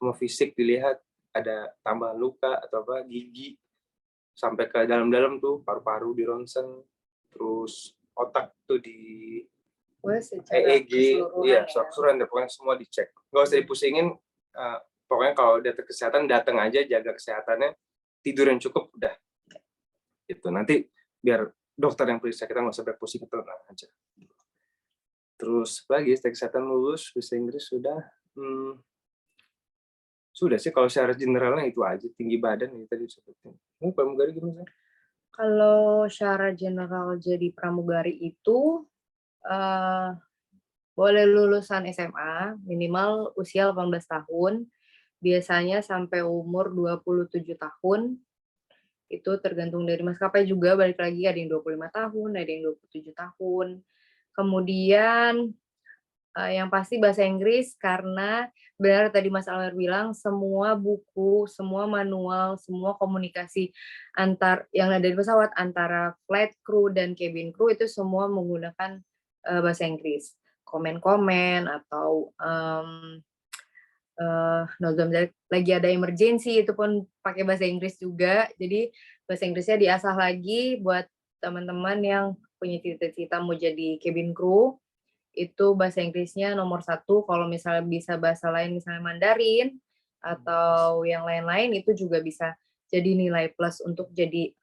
Speaker 4: sama fisik dilihat, ada tambahan luka atau gigi, sampai ke dalam-dalam tuh paru-paru di ronsen, terus otak tuh di EEG, iya, keseluruhan, pokoknya semua dicek. Nggak usah dipusingin, pokoknya kalau data kesehatan datang aja, jaga kesehatannya, tidur yang cukup, udah. Gitu. Nanti biar dokter yang periksa, kita nggak usah berpusing, tenang aja. Terus lagi tes kesehatan lulus, bahasa Inggris sudah sih, kalau secara generalnya itu aja, tinggi badan yang tadi disebutin. Pramugari gimana?
Speaker 5: Kalau secara general jadi pramugari itu boleh lulusan SMA, minimal usia 18 tahun, biasanya sampai umur 27 tahun, itu tergantung dari maskapai juga, balik lagi ada yang 25 tahun, ada yang 27 tahun. Kemudian yang pasti bahasa Inggris, karena benar tadi Mas Almer bilang, semua buku, semua manual, semua komunikasi yang ada di pesawat antara flight crew dan cabin crew itu semua menggunakan bahasa Inggris. Komen-komen atau lagi ada emergency itu pun pakai bahasa Inggris juga. Jadi bahasa Inggrisnya diasah lagi buat teman-teman yang punya cita-cita mau jadi cabin crew. Itu bahasa Inggrisnya nomor 1. Kalau misalnya bisa bahasa lain, misalnya Mandarin atau yang lain-lain, itu juga bisa jadi nilai plus untuk jadi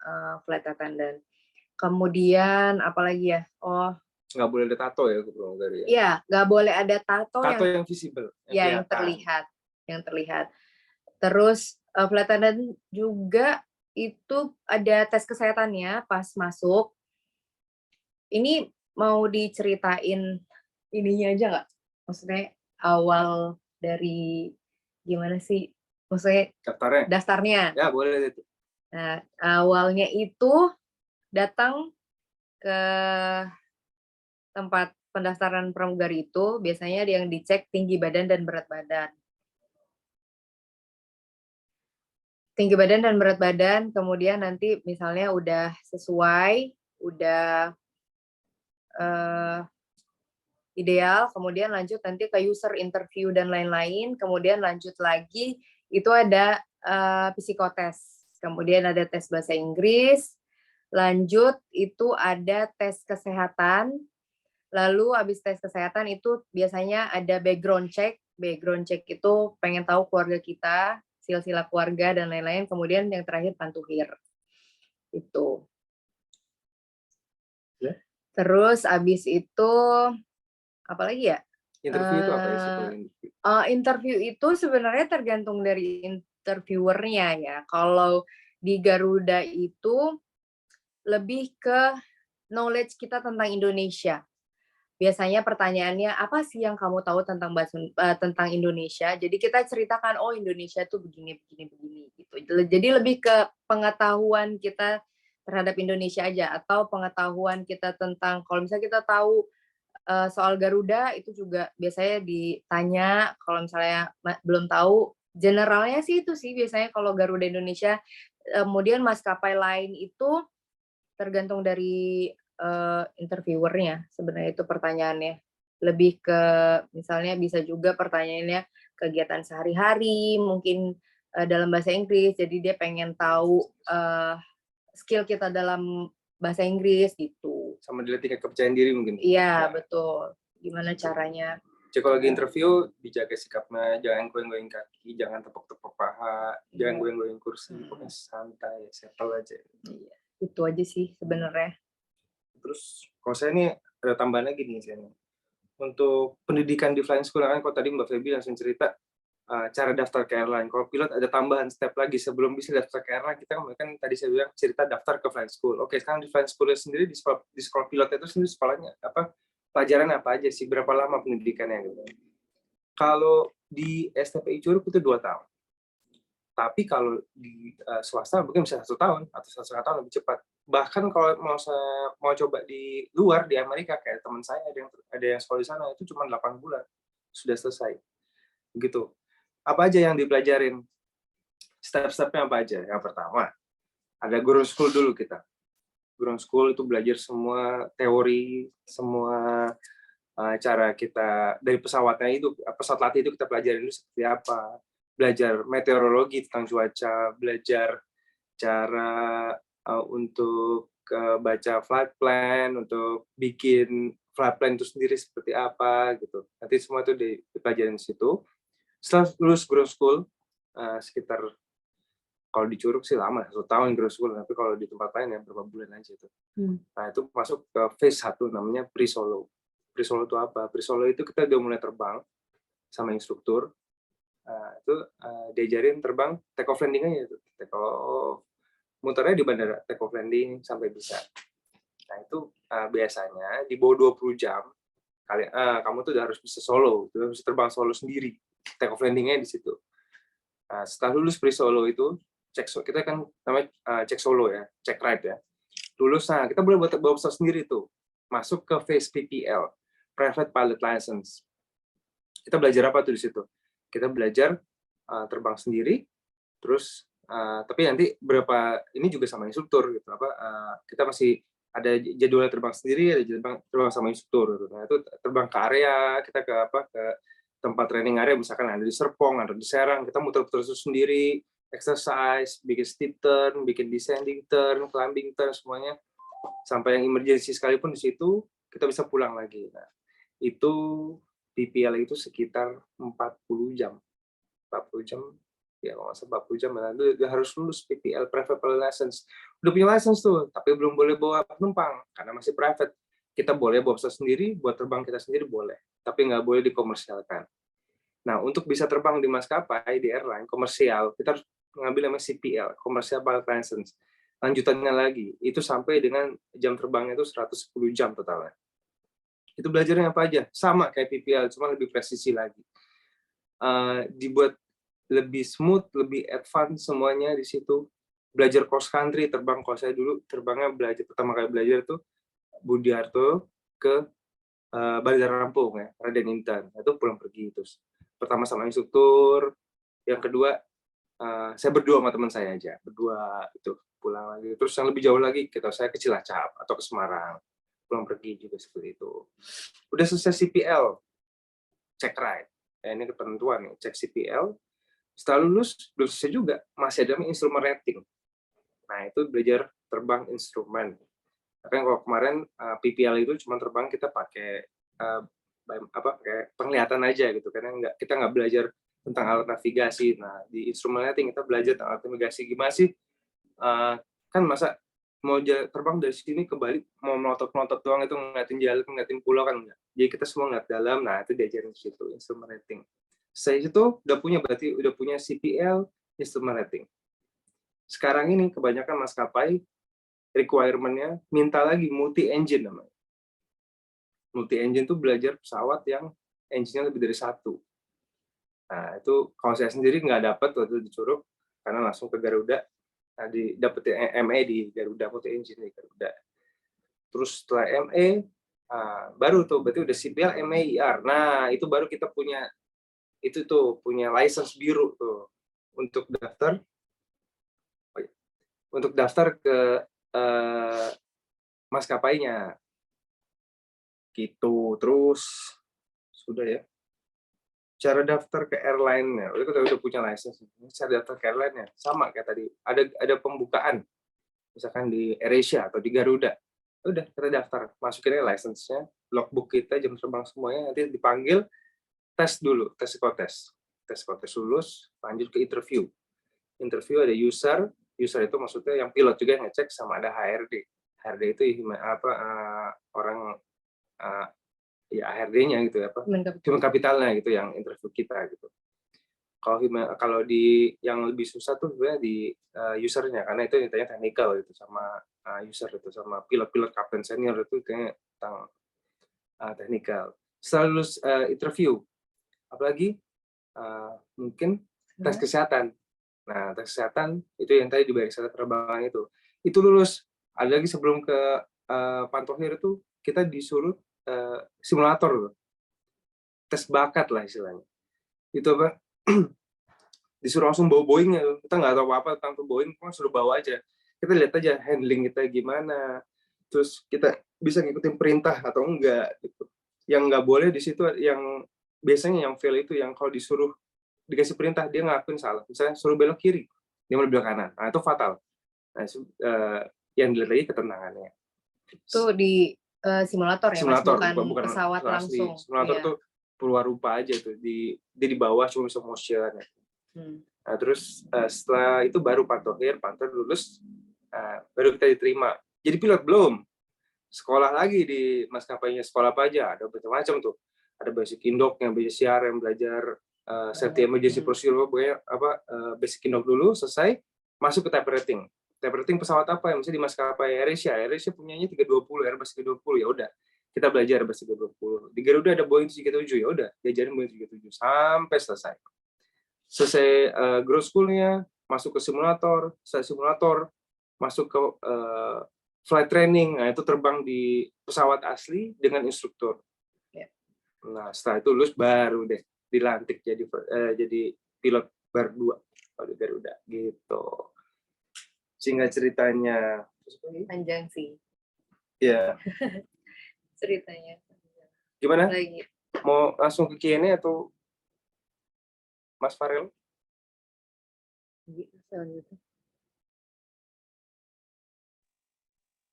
Speaker 5: flight attendant. Kemudian apalagi ya?
Speaker 4: Nggak boleh ada tato ya, pramugari ya?
Speaker 5: Iya, nggak boleh ada tato
Speaker 4: yang visible.
Speaker 5: Yang terlihat. Terus flight attendant juga itu ada tes kesehatannya pas masuk. Ini mau diceritain ininya aja nggak? Maksudnya awal dari gimana sih? Maksudnya
Speaker 4: Daftarnya?
Speaker 5: daftarnya.
Speaker 4: Ya, boleh itu.
Speaker 5: Nah, awalnya itu datang ke tempat pendaftaran pramugari itu biasanya yang dicek tinggi badan dan berat badan. Tinggi badan dan berat badan, kemudian nanti misalnya udah sesuai, udah ideal, kemudian lanjut nanti ke user interview dan lain-lain, kemudian lanjut lagi itu ada psikotes, kemudian ada tes bahasa Inggris, lanjut itu ada tes kesehatan, lalu habis tes kesehatan itu biasanya ada background check itu pengen tahu keluarga kita, silsilah keluarga dan lain-lain, kemudian yang terakhir pantuhir. Itu.
Speaker 4: Ya.
Speaker 5: Terus habis itu apalagi ya?
Speaker 4: Interview itu apa ya sih?
Speaker 5: Interview itu sebenarnya tergantung dari interviewernya ya. Kalau di Garuda itu lebih ke knowledge kita tentang Indonesia. Biasanya pertanyaannya apa sih yang kamu tahu tentang Indonesia? Jadi kita ceritakan oh Indonesia tuh begini gitu. Jadi lebih ke pengetahuan kita terhadap Indonesia aja atau pengetahuan kita tentang kalau misalnya kita tahu soal Garuda itu juga biasanya ditanya kalau misalnya belum tahu generalnya sih itu sih biasanya kalau Garuda Indonesia. Kemudian maskapai lain itu tergantung dari interviewernya sebenarnya itu pertanyaannya. Lebih ke misalnya bisa juga pertanyaannya kegiatan sehari-hari, mungkin dalam bahasa Inggris, jadi dia pengen tahu skill kita dalam bahasa Inggris gitu.
Speaker 4: Sama dilihat tingkat kepercayaan diri mungkin.
Speaker 5: Iya, betul. Gimana caranya?
Speaker 4: Cek kalau lagi interview, dijaga sikapnya, jangan goyang-goyang kaki, jangan tepuk-tepuk paha, jangan goyang-goyang kursi, pokoknya santai, settle aja.
Speaker 5: Iya, itu aja sih sebenarnya.
Speaker 4: Terus kalau saya nih ada tambahan lagi nih saya nih. Untuk pendidikan di flying school kan kalau tadi Mbak Feby langsung cerita cara daftar ke airline. Kalau pilot ada tambahan step lagi sebelum bisa daftar ke airline kita kan tadi saya bilang cerita daftar ke flying school. Oke, sekarang di flying school sendiri di sekolah pilot itu sendiri sekolahnya apa? Pelajaran apa aja sih? Berapa lama pendidikannya gitu. Kalau di STPI Curug itu 2 tahun. Tapi kalau di swasta mungkin bisa 1 tahun atau 1,5 tahun lebih cepat. Bahkan kalau mau coba di luar di Amerika kayak teman saya ada yang sekolah di sana itu cuma 8 bulan sudah selesai. Begitu. Apa aja yang dipelajarin? Step-stepnya apa aja? Yang pertama, ada ground school dulu kita. Ground school itu belajar semua teori, semua cara kita dari pesawatnya itu, pesawat latih itu kita pelajarin dulu seperti apa. Belajar meteorologi tentang cuaca, belajar cara untuk baca flight plan, untuk bikin flight plan itu sendiri seperti apa gitu. Nanti semua itu dipelajarin di situ. Setelah lulus ground school, sekitar kalau di Curug sih lama, 1 tahun ground school, tapi kalau di tempat lain ya berapa bulan aja itu. Nah itu masuk ke phase 1 namanya pre-solo. Pre-solo itu apa? Pre-solo itu kita udah mulai terbang sama instruktur. Itu diajarin terbang take off landing aja itu. Take off, muternya di bandara, take off landing sampai bisa. Nah itu biasanya di bawah 20 jam kamu tuh udah harus bisa solo, udah bisa terbang solo sendiri. Take off landing-nya di situ. Nah, setelah lulus pre-solo itu, kita kan namanya cek solo ya, cek ride ya. Lulus, nah kita boleh bawa pesawat sendiri tuh. Masuk ke phase PPL, Private Pilot License. Kita belajar apa tuh di situ? Kita belajar terbang sendiri, terus tapi nanti ini juga sama instruktur gitu. Kita masih ada jadwal terbang sendiri, ada jadwal terbang sama instruktur. Gitu. Nah itu terbang ke area, kita ke tempat training area, misalkan ada di Serpong, ada di Serang, kita muter-muter sendiri, exercise, bikin steep turn, bikin descending turn, climbing turn, semuanya. Sampai yang emergency sekalipun di situ, kita bisa pulang lagi. Nah, itu PPL itu sekitar 40 jam. 40 jam, ya kalau nggak salah 40 jam, udah harus lulus PPL, Private Pilot License. Udah punya license tuh, tapi belum boleh bawa penumpang, karena masih private. Kita boleh bawa pesawat sendiri, buat terbang kita sendiri boleh, tapi nggak boleh dikomersialkan. Nah, untuk bisa terbang di maskapai, di airline, komersial, kita harus mengambil namanya CPL, Commercial Pilot License. Lanjutannya lagi, itu sampai dengan jam terbangnya itu 110 jam totalnya. Itu belajarnya apa aja? Sama kayak PPL, cuma lebih presisi lagi. Dibuat lebih smooth, lebih advance semuanya di situ. Belajar cross country, terbang. Kalau saya dulu terbangnya pertama kali belajar tuh Budiarto ke Bandar Lampung ya, Raden Intan. Itu pulang pergi terus. Pertama sama instruktur, yang kedua saya berdua sama teman saya aja, berdua itu pulang lagi. Terus yang lebih jauh lagi saya ke Cilacap atau ke Semarang, pulang pergi juga seperti itu. Udah selesai CPL, cek ride. Ini ketentuan nih, cek CPL. Setelah lulus, belum selesai juga, masih ada instrumen rating. Nah, itu belajar terbang instrumen. Tapi kalau kemarin PPL itu cuma terbang kita pakai pakai penglihatan aja gitu, karena kita nggak belajar tentang alat navigasi. Nah, di instrumen rating kita belajar tentang alat navigasi. Gimana sih? Kan masa mau terbang dari sini ke Bali, mau melotot-melotot doang itu ngeliatin jalan, ngeliatin pulau kan enggak. Jadi kita semua ngeliat dalam, nah itu diajarin di situ, instrumen rating. Saya itu berarti udah punya CPL, instrumen rating. Sekarang ini kebanyakan maskapai requirement-nya minta lagi multi-engine namanya. Multi-engine tuh belajar pesawat yang engine-nya lebih dari satu. Nah, itu kalau saya sendiri nggak dapat waktu di Curug, karena langsung ke Garuda. Nah, dapetin ME di Garuda, multi-engine di Garuda. Terus setelah ME, baru tuh, berarti udah CPL, ME, IR. Nah, itu baru kita punya license biru tuh untuk daftar ke maskapainya gitu. Terus sudah ya, cara daftar ke airline-nya, kita udah punya license. Cara daftar ke airline-nya sama kayak tadi, ada pembukaan misalkan di AirAsia atau di Garuda, udah kita daftar, masukin license-nya, logbook kita, jam terbang semuanya, nanti dipanggil tes dulu, tes psikotes lulus, lanjut ke interview ada user itu maksudnya yang pilot juga ngecek, sama ada HRD itu orang ya HRD-nya gitu ya, human capitalnya gitu yang interview kita gitu. Kalau di yang lebih susah tuh sebenarnya di usernya, karena itu ditanya technical itu sama user itu, sama pilot kapten senior itu kayaknya tentang technical. Setelah lulus interview, apalagi mungkin tes kesehatan. Nah, tes kesehatan itu yang tadi di barisan terbang itu lulus. Ada lagi sebelum ke Pantohir itu kita disuruh simulator, tes bakat lah istilahnya. Itu apa? Disuruh langsung bawa Boeing, kita nggak tahu apa tentang Boeing, cuma suruh bawa aja. Kita lihat aja handling kita gimana, terus kita bisa ngikutin perintah atau enggak gitu. Yang nggak boleh di situ, yang biasanya yang fail itu yang kalau dikasih perintah dia ngelakuin salah, misalnya suruh belok kiri, dia mau belok kanan, nah itu fatal. Nah, yang dilihat lagi ketenangannya.
Speaker 5: Itu di simulator ya,
Speaker 4: simulator,
Speaker 5: Mas? Bukan pesawat
Speaker 4: asli.
Speaker 5: langsung.
Speaker 4: Simulator tuh rupa aja tuh, dia di bawah cuma bisa motion. Nah, terus setelah itu baru Pantohir lulus, baru kita diterima. Jadi pilot belum. Sekolah lagi di maskapainya, sekolah apa aja, ada macam-macam tuh. Ada basic indok, yang belajar siar, yang belajar safety emergency procedure, basic indok dulu, selesai, masuk ke type rating. Type rating pesawat apa yang misalnya di maskapai AirAsia punyanya 320, Airbus 320, ya udah. Kita belajar Airbus 320. Di Garuda ada Boeing 337, ya udah, diajarin Boeing 337 sampai selesai. Selesai ground school-nya, masuk ke simulator, masuk ke flight training, nah itu terbang di pesawat asli dengan instruktur. Nah, setelah itu lulus baru deh dilantik jadi pilot berdua kalau di Garuda gitu. Singkat ceritanya.
Speaker 5: Panjang sih.
Speaker 4: Iya.
Speaker 5: Ceritanya.
Speaker 4: Gimana?
Speaker 5: Lagi.
Speaker 4: Mau langsung ke Q&A atau Mas Farel?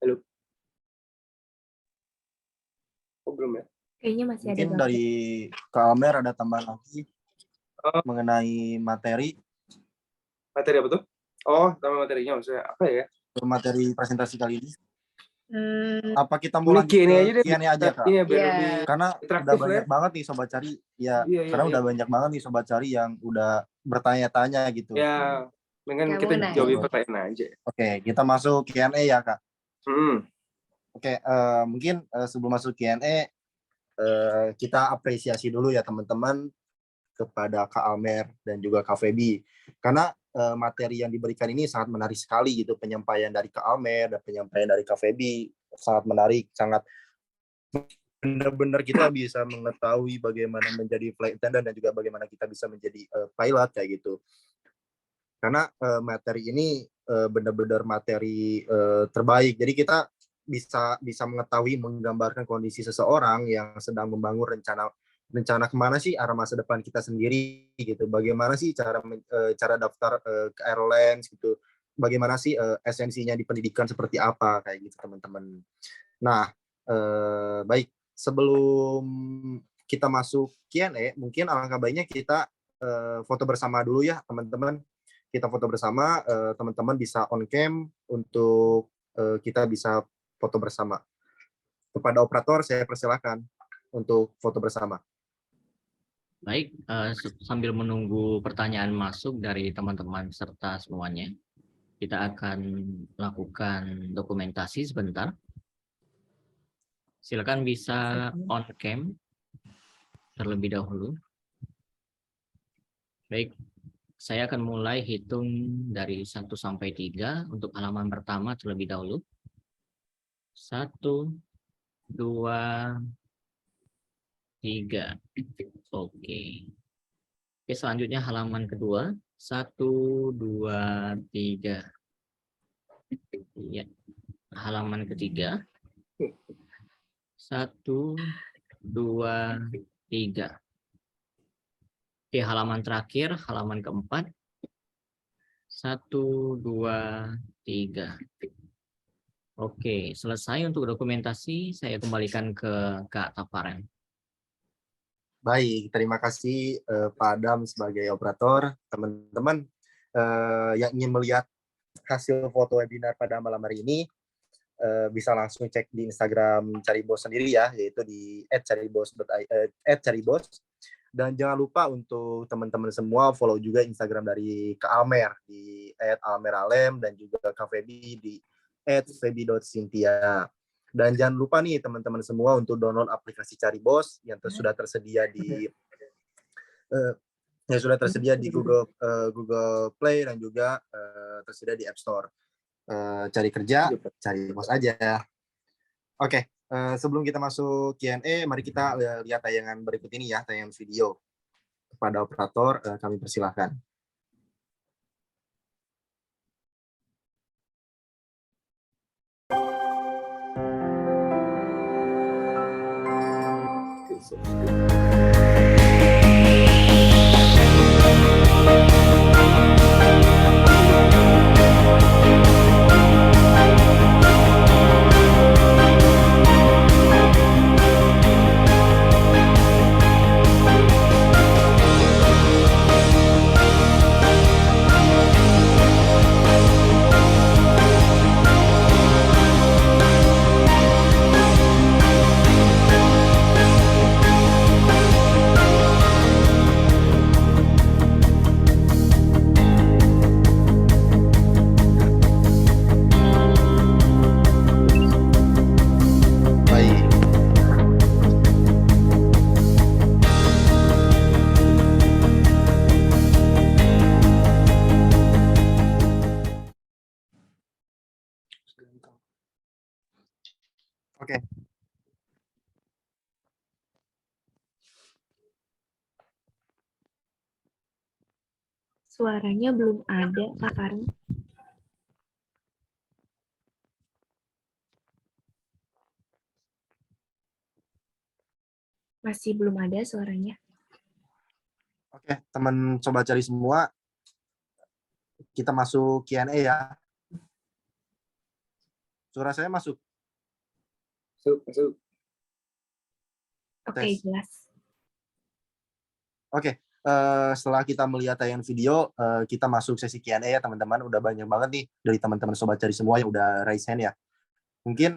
Speaker 4: Halo. Oh, belum ya?
Speaker 2: Kayaknya masih ada.
Speaker 3: Mungkin dari Kak Almer ada tambahan lagi mengenai materi.
Speaker 4: Materi apa tuh? Oh, tambah materinya maksudnya apa ya?
Speaker 3: Materi presentasi kali ini. Apa kita mau lanjut
Speaker 4: ke
Speaker 3: Q&A aja, Kak?
Speaker 4: Iya, biar lebih
Speaker 3: karena udah banyak banget nih Sobat Cari. Udah banyak banget nih Sobat Cari yang udah bertanya-tanya gitu.
Speaker 4: Ya, dengan kita jawab pertanyaan aja.
Speaker 3: Oke, kita masuk Q&A ya, Kak. Oke, mungkin sebelum masuk Q&A, kita apresiasi dulu ya teman-teman kepada Kak Almer dan juga Kak Feby, karena materi yang diberikan ini sangat menarik sekali gitu, penyampaian dari Kak Almer dan penyampaian dari Kak Feby sangat menarik, sangat benar-benar kita bisa mengetahui bagaimana menjadi flight attendant dan juga bagaimana kita bisa menjadi pilot kayak gitu. Karena materi ini benar-benar materi terbaik. Jadi kita bisa mengetahui, menggambarkan kondisi seseorang yang sedang membangun rencana kemana sih arah masa depan kita sendiri gitu. Bagaimana sih cara daftar ke airlines gitu. Bagaimana sih esensinya di pendidikan seperti apa kayak gitu teman-teman. Nah, baik, sebelum kita masuk Q&A, mungkin alangkah baiknya kita foto bersama dulu ya teman-teman. Kita foto bersama, teman-teman bisa on cam untuk kita bisa foto bersama. Kepada operator saya persilakan untuk foto bersama.
Speaker 6: Baik, sambil menunggu pertanyaan masuk dari teman-teman serta semuanya, kita akan lakukan dokumentasi sebentar. Silakan bisa on cam terlebih dahulu. Baik, saya akan mulai hitung dari 1 sampai 3 untuk halaman pertama terlebih dahulu. 1, 2, 3. Oke, selanjutnya halaman kedua. 1, 2, 3. Ya. Halaman ketiga. 1, 2, 3. Oke, halaman terakhir, halaman keempat. 1, 2, 3. Oke, selesai untuk dokumentasi. Saya kembalikan ke Kak Taparen.
Speaker 3: Baik, terima kasih Pak Adam sebagai operator. Teman-teman yang ingin melihat hasil foto webinar pada malam hari ini, bisa langsung cek di Instagram Caribos sendiri ya, yaitu di @caribos. Dan jangan lupa untuk teman-teman semua follow juga Instagram dari Kak Almer di @almeralem dan juga Kak Feby di @feby.cynthia. Dan jangan lupa nih teman-teman semua untuk download aplikasi Caribos yang sudah tersedia di Google Play dan juga tersedia di App Store. Cari kerja, cari bos aja. Oke, sebelum kita masuk Q&A, mari kita lihat tayangan berikut ini ya, tayangan video. Kepada operator, kami persilahkan. Oke.
Speaker 2: Suaranya belum ada, Kak Karen. Masih belum ada suaranya.
Speaker 3: Oke, teman coba cari semua. Kita masuk Q&A ya. Suara saya masuk?
Speaker 4: Masuk.
Speaker 2: Oke,
Speaker 3: Tes.
Speaker 2: jelas.
Speaker 3: Oke, setelah kita melihat tayangan video, kita masuk sesi Q&A ya teman-teman. Udah banyak banget nih dari teman-teman sobat cari semua yang udah raise hand ya. Mungkin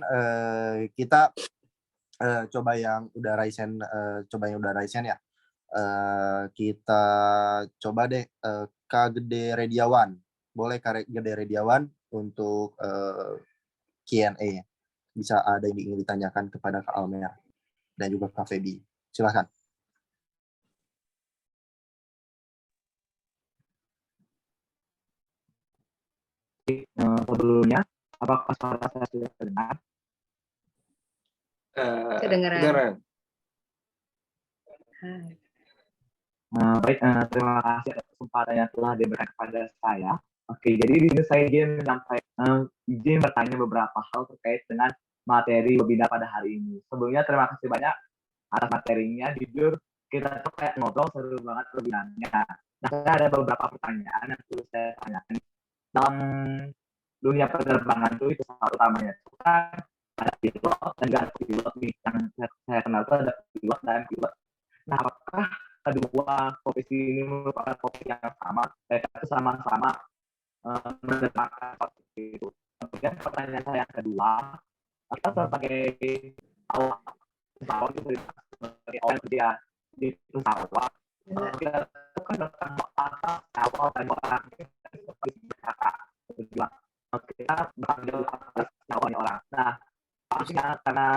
Speaker 3: kita coba yang udah raise hand ya. Kita coba deh Kak Gede Rediawan. Boleh Kak Gede Rediawan untuk Q&A. Bisa ada yang ingin ditanyakan kepada Kak Almer. dan juga Kak Feby. Silakan.
Speaker 7: Sebelumnya, apakah suara saya sudah terdengar?
Speaker 5: Kedengeran.
Speaker 4: Kedengeran.
Speaker 5: Hai.
Speaker 7: Baik, terima kasih atas kesempatan yang telah diberikan kepada saya. Oke, jadi di sini saya izin bertanya beberapa hal terkait dengan materi webinar pada hari ini. Sebelumnya terima kasih banyak atas materinya. Jujur kita tuh kayak ngobrol seru banget webinarnya. Nah, saya ada beberapa pertanyaan yang perlu saya tanyakan. Dalam dunia penerbangan itu salah utamanya itu kan ada pilot dan juga ada pilot nih. Yang saya kenal itu ada pilot dan pilot. Nah, apakah kedua profesi ini merupakan profesi yang sama? Mereka itu sama-sama menerapkan seperti itu. Kemudian pertanyaan saya yang kedua, kita sebagai awak itu dari awal kerja di pesawat, kita kan datang atas awal dan orang seperti kakak berjuang. Kita bertanggung jawab atas nyawanya orang. Nah, harusnya karena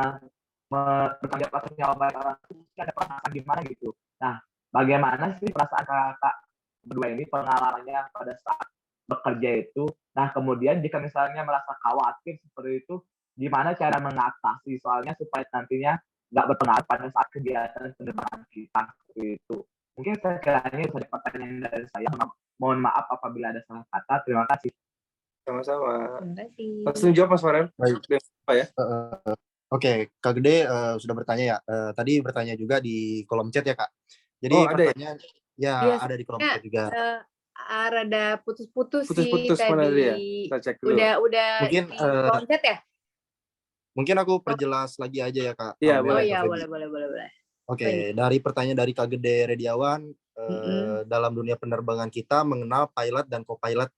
Speaker 7: bertanggung jawab atas nyawa banyak orang itu ada perasaan gimana gitu. Nah, bagaimana sih perasaan kakak berdua ini pengalamannya pada saat bekerja itu? Nah, kemudian jika misalnya merasa khawatir seperti itu, gimana cara mengatasi soalnya supaya nantinya nggak berpengaruh pada saat kegiatan penerbangan kita seperti itu. Mungkin saya kiranya itu saja pertanyaan dari saya. Mohon maaf apabila ada salah kata. Terima kasih.
Speaker 4: Sama-sama.
Speaker 5: Terima kasih.
Speaker 4: Langsung jawab Mas Farel.
Speaker 3: Baik.
Speaker 4: Apa ya?
Speaker 3: Oke, Kak Gede sudah bertanya ya. Tadi bertanya juga di kolom chat ya, Kak. Jadi
Speaker 4: Oh, ada ya?
Speaker 3: pertanyaan ya
Speaker 5: Iya,
Speaker 3: ada di kolom chat juga.
Speaker 5: Rada putus-putus sih
Speaker 4: Putus-putus mana
Speaker 5: tadi.
Speaker 4: dia? Kita cek dulu.
Speaker 5: Udah
Speaker 3: Mungkin,
Speaker 5: di kolom chat ya?
Speaker 3: Mungkin aku perjelas lagi aja ya, Kak.
Speaker 4: Iya,
Speaker 3: Almer
Speaker 5: Oh
Speaker 3: dan
Speaker 5: iya,
Speaker 3: Kak Feby.
Speaker 5: boleh.
Speaker 3: Oke, dari pertanyaan dari Kak Gede Rediawan, dalam dunia penerbangan kita mengenal pilot dan co-pilot.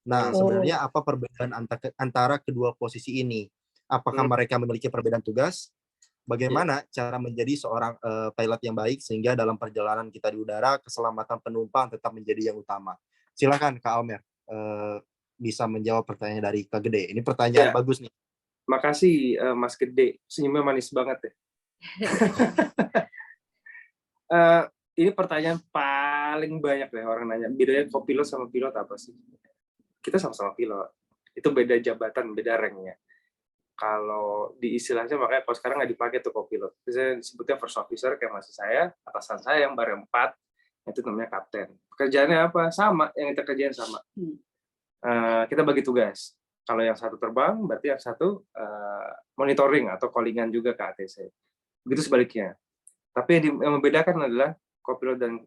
Speaker 3: Nah, sebenarnya apa perbedaan antara kedua posisi ini? Apakah mereka memiliki perbedaan tugas? Bagaimana cara menjadi seorang pilot yang baik sehingga dalam perjalanan kita di udara keselamatan penumpang tetap menjadi yang utama? Silakan Kak Almer bisa menjawab pertanyaan dari Kak Gede. Ini pertanyaan bagus nih.
Speaker 4: Makasih Mas Gede, senyumnya manis banget ya. Ini pertanyaan paling banyak deh orang nanya, bedanya co-pilot sama pilot apa sih? Kita sama-sama pilot, itu beda jabatan, beda ranknya. Kalau di istilahnya makanya kalau sekarang nggak dipakai tuh co-pilot. Biasanya disebutnya first officer kayak masih saya, atasan saya yang baru 4, itu namanya kapten. Pekerjaannya apa? Sama, yang kita kerjain sama. Kita bagi tugas. Kalau yang satu terbang, berarti yang satu monitoring atau callingan juga ke ATC. Begitu sebaliknya. Tapi yang membedakan adalah co-pilot dan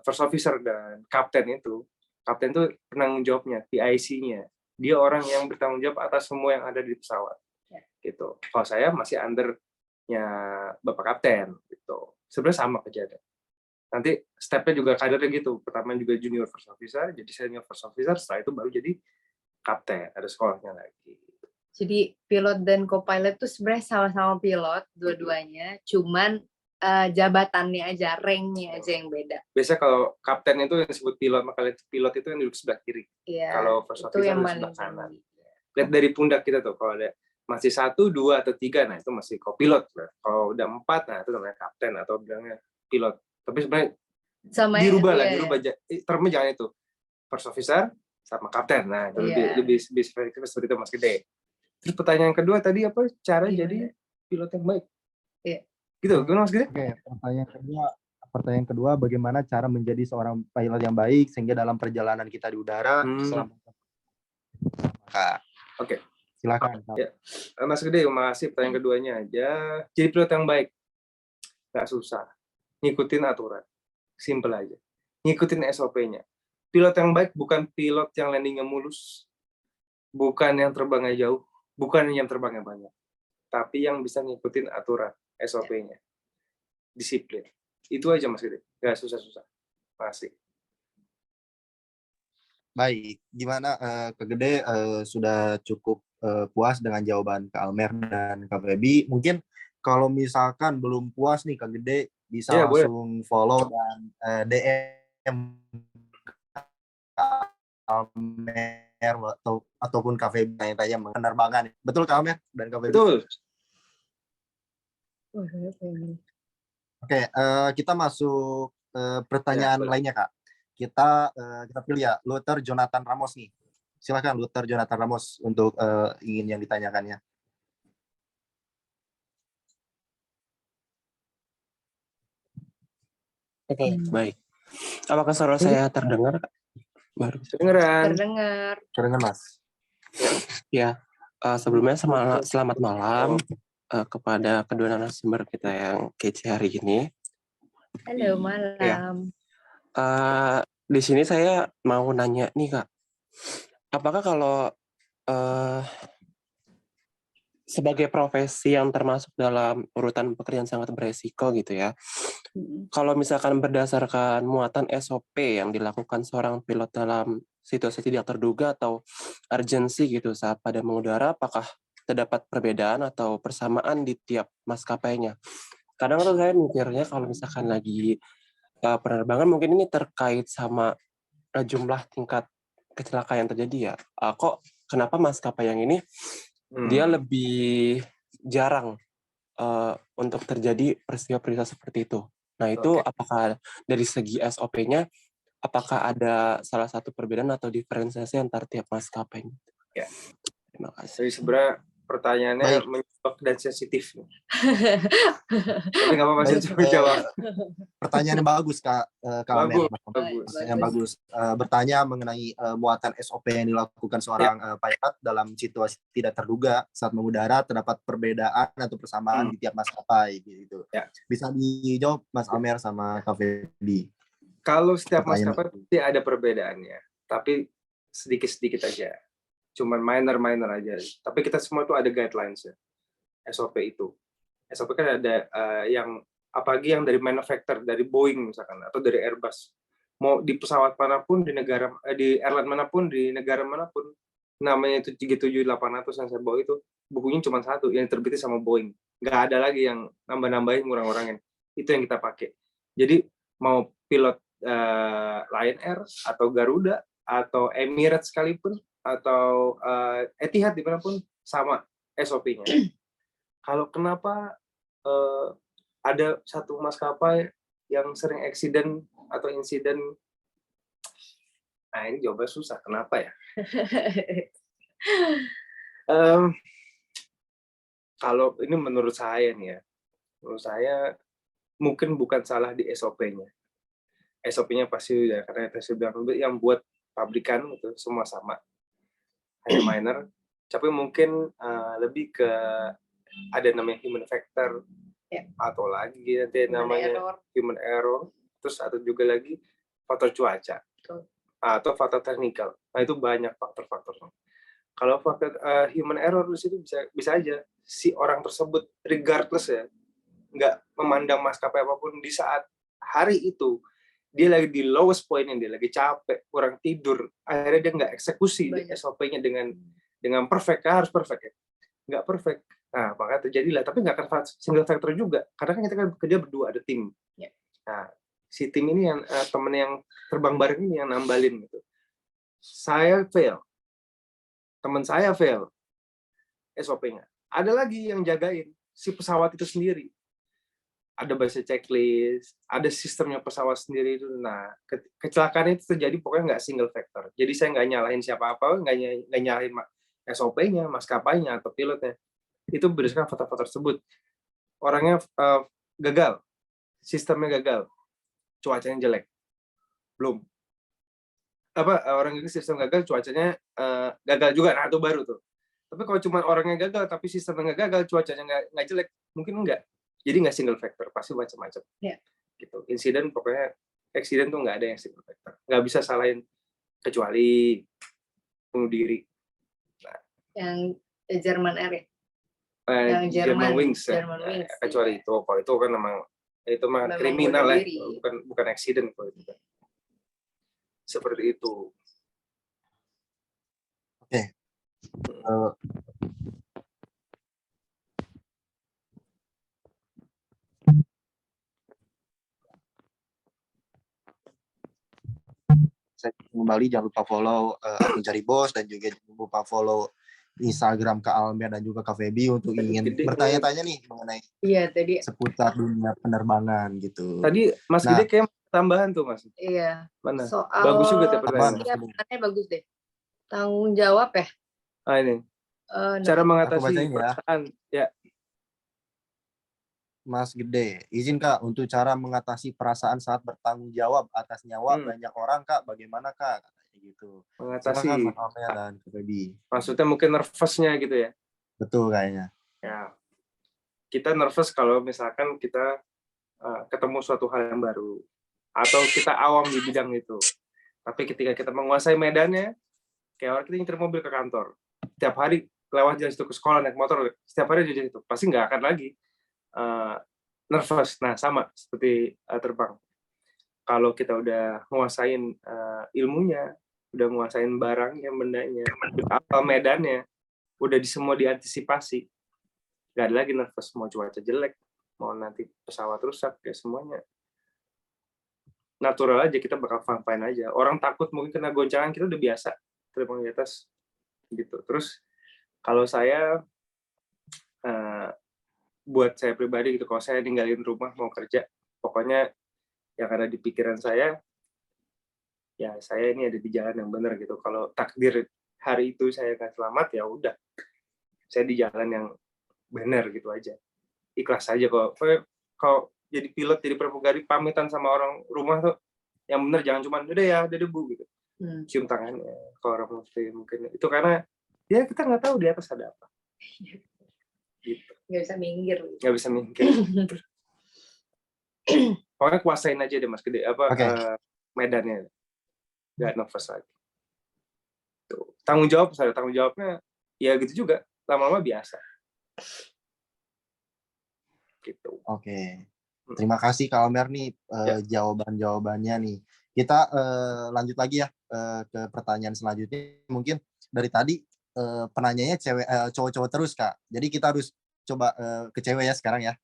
Speaker 4: first officer dan kapten itu. Kapten itu penanggung jawabnya, PIC-nya. Dia orang yang bertanggung jawab atas semua yang ada di pesawat. Gitu. Kalau saya masih under-nya Bapak Kapten. Gitu. Sebenarnya sama kejadian. Nanti step-nya juga kadernya gitu. Pertama juga junior first officer, jadi senior first officer, setelah itu baru jadi kapten, ada sekolahnya lagi.
Speaker 5: Jadi pilot dan co-pilot itu sebenarnya sama-sama pilot dua-duanya, cuman jabatannya aja, rank-nya aja yang beda.
Speaker 4: Biasanya kalau kapten itu yang disebut pilot, maka pilot itu yang duduk sebelah kiri.
Speaker 5: Iya,
Speaker 4: Kalau first
Speaker 5: itu
Speaker 4: officer
Speaker 5: yang
Speaker 4: di
Speaker 5: paling
Speaker 4: sebelah kanan.
Speaker 5: tinggi.
Speaker 4: Lihat dari pundak kita tuh, kalau ada masih 1, 2, atau 3, nah itu masih co-pilot. Kalau udah 4, nah itu namanya kapten atau bilangnya pilot. Tapi sebenarnya
Speaker 5: Sama
Speaker 4: dirubah
Speaker 5: ya,
Speaker 4: lah, dirubah. Termnya jangan itu. First officer sama kapten. Nah, itu lebih spesifik seperti itu Mas Gede. Terus pertanyaan kedua tadi apa? Cara jadi pilot yang baik.
Speaker 5: Iya.
Speaker 4: Gitu, gimana Mas Gede?
Speaker 3: Oke, pertanyaan kedua, bagaimana cara menjadi seorang pilot yang baik sehingga dalam perjalanan kita di udara keselamatan.
Speaker 4: Oke.
Speaker 3: Silakan.
Speaker 4: Ya. Mas Gede, terima kasih pertanyaan keduanya aja. Jadi pilot yang baik. Nggak susah. Ngikutin aturan. Simple aja. Ngikutin SOP-nya. Pilot yang baik bukan pilot yang landingnya mulus. Bukan yang terbangnya jauh. Bukan yang terbangnya banyak. Tapi yang bisa ngikutin aturan SOP-nya. Disiplin. Itu aja Mas Gede. Nggak susah-susah. Makasih.
Speaker 3: Baik, gimana Kak Gede sudah cukup puas dengan jawaban Kak Almer dan Kak Feby. Mungkin kalau misalkan belum puas nih Kak Gede bisa langsung follow dan DM Kak Almer ataupun Kak Feby tanya-tanya mengenai penerbangan. Betul Kak Almer dan Kak Feby?
Speaker 4: Betul.
Speaker 3: Oke, kita masuk pertanyaan lainnya, Kak. Kita pilih ya, Luther Jonathan Ramos nih. Silakan Luther Jonathan Ramos untuk ingin yang ditanyakannya.
Speaker 8: Oke, baik. Apakah suara saya terdengar, Kak? Baru.
Speaker 4: Kedengeran.
Speaker 5: Terdengar.
Speaker 3: Kedengar, Mas.
Speaker 8: Ya, sebelumnya selamat malam kepada kedua narasumber kita yang kece hari ini.
Speaker 5: Halo, malam.
Speaker 8: Di sini saya mau nanya nih, Kak. Apakah kalau sebagai profesi yang termasuk dalam urutan pekerjaan sangat beresiko gitu ya, kalau misalkan berdasarkan muatan SOP yang dilakukan seorang pilot dalam situasi tidak terduga atau urgensi gitu saat pada mengudara, apakah terdapat perbedaan atau persamaan di tiap maskapainya? Kadang tuh saya mikirnya kalau misalkan lagi penerbangan mungkin ini terkait sama jumlah tingkat kecelakaan yang terjadi ya. Kok kenapa maskapai yang ini dia lebih jarang untuk terjadi peristiwa-peristiwa seperti itu. Nah itu apakah dari segi SOP-nya, apakah ada salah satu perbedaan atau diferensiasi antar tiap maskapai?
Speaker 4: Ya.
Speaker 8: Terima kasih.
Speaker 4: Jadi sebenarnya pertanyaannya menjebak dan sensitif. Tapi nggak apa-apa, saya coba jawab.
Speaker 3: Pertanyaan yang bagus, Kak Amer. Yang bagus. Bertanya mengenai muatan SOP yang dilakukan seorang pilot dalam situasi tidak terduga saat mengudara, terdapat perbedaan atau persamaan di tiap maskapai gitu. Bisa dijawab Mas Amer sama Kak Feby.
Speaker 4: Kalau setiap maskapai pasti ada perbedaannya, tapi sedikit-sedikit aja. Cuman minor aja. Tapi kita semua tuh ada guidelines ya. SOP itu. SOP kan ada yang apalagi yang dari manufacturer, dari Boeing misalkan atau dari Airbus. Mau di pesawat manapun di negara di airline manapun di negara manapun, namanya itu 737-800 yang saya bawa itu bukunya cuma satu yang terbitnya sama Boeing. Nggak ada lagi yang nambah-nambahin, ngurang-ngurangin. Itu yang kita pakai. Jadi mau pilot Lion Air atau Garuda atau Emirates sekalipun atau Etihad dimanapun sama SOP-nya. Kalau kenapa ada satu maskapai yang sering accident atau insiden, nah ini jawabannya susah. Kenapa ya? Kalau ini menurut saya nih ya, menurut saya mungkin bukan salah di SOP-nya. SOP-nya pasti ya, karena saya bilang yang buat pabrikan itu semua sama, hanya minor. Tapi mungkin lebih ke ada namanya human factor atau lagi nanti namanya human error, terus atau juga lagi faktor cuaca atau faktor teknikal. Nah itu banyak faktor-faktornya. Kalau faktor human error di situ bisa aja si orang tersebut regardless ya, nggak memandang maskapai apapun di saat hari itu dia lagi di lowest point, dia lagi capek, kurang tidur, akhirnya dia nggak eksekusi SOP-nya dengan perfect, harus perfect ya, nggak perfect. Nah makanya terjadilah, tapi nggak akan single factor juga, karena kan kita kan kerja berdua, ada tim. Nah si tim ini yang temen yang terbang bareng ini yang nambalin gitu. Saya fail, teman saya fail SOP-nya. Ada lagi yang jagain si pesawat itu sendiri. Ada basis checklist, ada sistemnya pesawat sendiri itu. Nah, kecelakaan itu terjadi pokoknya nggak single factor. Jadi saya nggak nyalahin siapa-apa, nggak nyalahin SOP-nya, maskapainya atau pilotnya. Itu berdasarkan faktor-faktor tersebut. Orangnya gagal, sistemnya gagal, cuacanya jelek, belum. Orang sistem gagal, cuacanya gagal juga. Nah, itu baru tuh. Tapi kalau cuma orangnya gagal, tapi sistemnya nggak gagal, cuacanya nggak jelek, mungkin enggak. Jadi nggak single factor, pasti macam-macam. Gitu. Insiden pokoknya accident tuh nggak ada yang single factor. Nggak bisa salahin kecuali bunuh diri. Nah,
Speaker 5: yang German Air ya?
Speaker 4: Yang German Wings ya. Kecuali itu, kalau itu kan memang kriminal ya, bukan accident kalau itu kan. Seperti itu.
Speaker 3: Oke. Saya kembali, jangan lupa follow akun Cari Bos dan juga jangan lupa follow Instagram Kak Almer dan juga Kak Feby untuk ingin bertanya-tanya nih mengenai
Speaker 5: tadi
Speaker 3: seputar dunia penerbangan gitu.
Speaker 4: Tadi Mas
Speaker 3: Nah,
Speaker 4: Gede kayak tambahan tuh Mas.
Speaker 5: iya.
Speaker 4: Mana?
Speaker 5: Soal
Speaker 4: Bagus juga tiap pertanyaan.
Speaker 5: iya, pertanyaannya bagus deh. Tanggung jawab ya.
Speaker 4: Ini.
Speaker 5: Nah,
Speaker 4: Cara
Speaker 3: aku
Speaker 4: mengatasi
Speaker 3: bacain ya.
Speaker 4: perasaan. Ya.
Speaker 3: Mas Gede, izin Kak untuk cara mengatasi perasaan saat bertanggung jawab atas nyawa banyak orang Kak, bagaimana Kak? Katanya gitu.
Speaker 4: Mengatasi.
Speaker 3: Silakan Mas Almer dan Kak Feby.
Speaker 4: Maksudnya mungkin nervousnya gitu ya.
Speaker 3: Betul kayaknya.
Speaker 4: Ya. Kita nervous kalau misalkan kita ketemu suatu hal yang baru atau kita awam di bidang itu. Tapi ketika kita menguasai medannya, kayak orang kita nyetir mobil ke kantor, setiap hari lewat jalan situ ke sekolah naik motor, setiap hari di situ, pasti nggak akan lagi nervous. Nah, sama seperti terbang. Kalau kita udah nguasain ilmunya, udah nguasain barangnya, bendanya, apa medannya, udah semua diantisipasi, nggak ada lagi nervous. Mau cuaca jelek, mau nanti pesawat rusak, ya semuanya natural aja, kita bakal fine aja. Orang takut mungkin kena goncangan, kita udah biasa terbang di atas gitu. Terus kalau saya buat saya pribadi gitu, kalau saya ninggalin rumah mau kerja, pokoknya yang ada di pikiran saya, ya saya ini ada di jalan yang benar gitu. Kalau takdir hari itu saya nggak selamat, ya udah, saya di jalan yang benar gitu aja. Ikhlas aja kok. Kalau jadi pilot, jadi pramugari, pamitan sama orang rumah tuh, yang benar jangan cuma udah ya, udah debu gitu. Cium tangannya kalau orang muslim mungkin itu, karena ya kita nggak tahu di atas ada apa. Gitu.
Speaker 5: Nggak bisa minggir.
Speaker 4: Nggak bisa minggir. Pokoknya kuasain aja deh Mas Gede medannya, nggak nervous lagi. Tuh. Tanggung jawabnya ya gitu juga, lama-lama biasa. Gitu.
Speaker 3: Oke. Terima kasih Kak Almer nih jawaban-jawabannya nih. Kita lanjut lagi ya ke pertanyaan selanjutnya. Mungkin dari tadi penanyanya cowok-cowok terus Kak. Jadi kita harus coba ke cewek ya sekarang ya.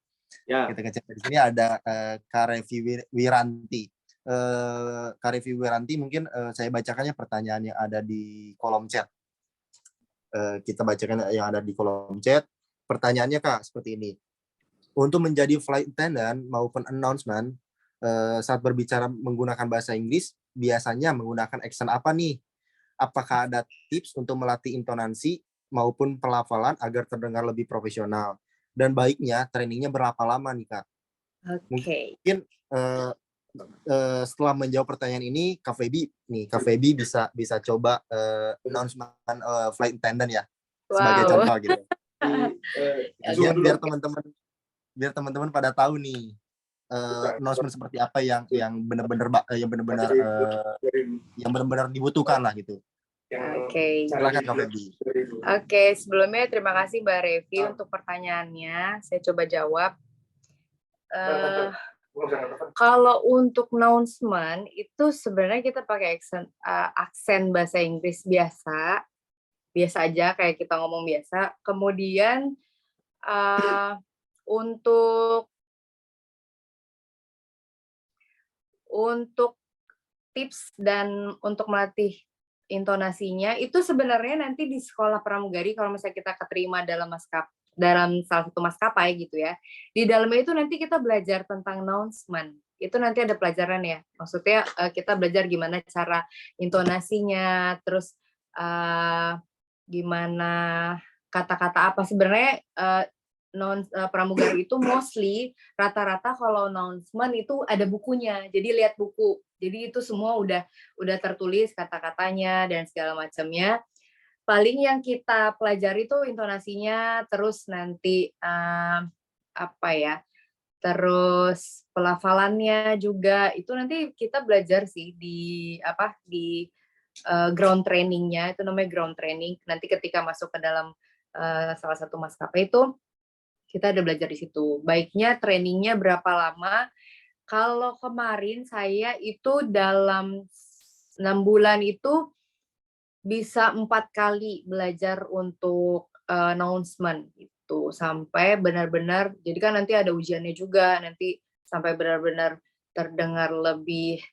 Speaker 3: Kita ke cewek. Di sini ada Kak Revi Wiranti. Kak Revi Wiranti, mungkin saya bacakannya pertanyaan yang ada di kolom chat. Kita bacakan yang ada di kolom chat. Pertanyaannya Kak seperti ini. Untuk menjadi flight attendant maupun announcement, saat berbicara menggunakan bahasa Inggris, biasanya menggunakan accent apa nih? Apakah ada tips untuk melatih intonasi maupun pelafalan agar terdengar lebih profesional? Dan baiknya trainingnya berapa lama nih Kak? Mungkin setelah menjawab pertanyaan ini, Kak Feby bisa coba announcement flight attendant ya, sebagai contoh gitu. Biar teman-teman pada tahu nih announcement seperti apa yang benar-benar dibutuhkan lah gitu.
Speaker 5: Oke.
Speaker 3: Silakan Kak Feby.
Speaker 5: Oke, sebelumnya terima kasih Mbak Revi untuk pertanyaannya. Saya coba jawab. Kalau untuk announcement itu sebenarnya kita pakai aksen bahasa Inggris biasa aja kayak kita ngomong biasa. Kemudian untuk tips dan untuk melatih intonasinya itu sebenarnya nanti di sekolah pramugari, kalau misalnya kita keterima dalam salah satu maskapai gitu ya, di dalamnya itu nanti kita belajar tentang announcement. Itu nanti ada pelajaran ya, maksudnya kita belajar gimana cara intonasinya, terus gimana kata-kata apa sebenarnya. Pramugari itu mostly rata-rata kalau announcement itu ada bukunya, jadi lihat buku, jadi itu semua udah tertulis kata-katanya dan segala macamnya. Paling yang kita pelajari itu intonasinya, terus nanti terus pelafalannya juga itu nanti kita belajar sih di ground trainingnya, itu namanya ground training. Nanti ketika masuk ke dalam salah satu maskapai itu kita ada belajar di situ. Baiknya trainingnya berapa lama? Kalau kemarin saya itu dalam 6 bulan itu bisa 4 kali belajar untuk announcement itu sampai benar-benar. Jadi kan nanti ada ujiannya juga, nanti sampai benar-benar terdengar lebih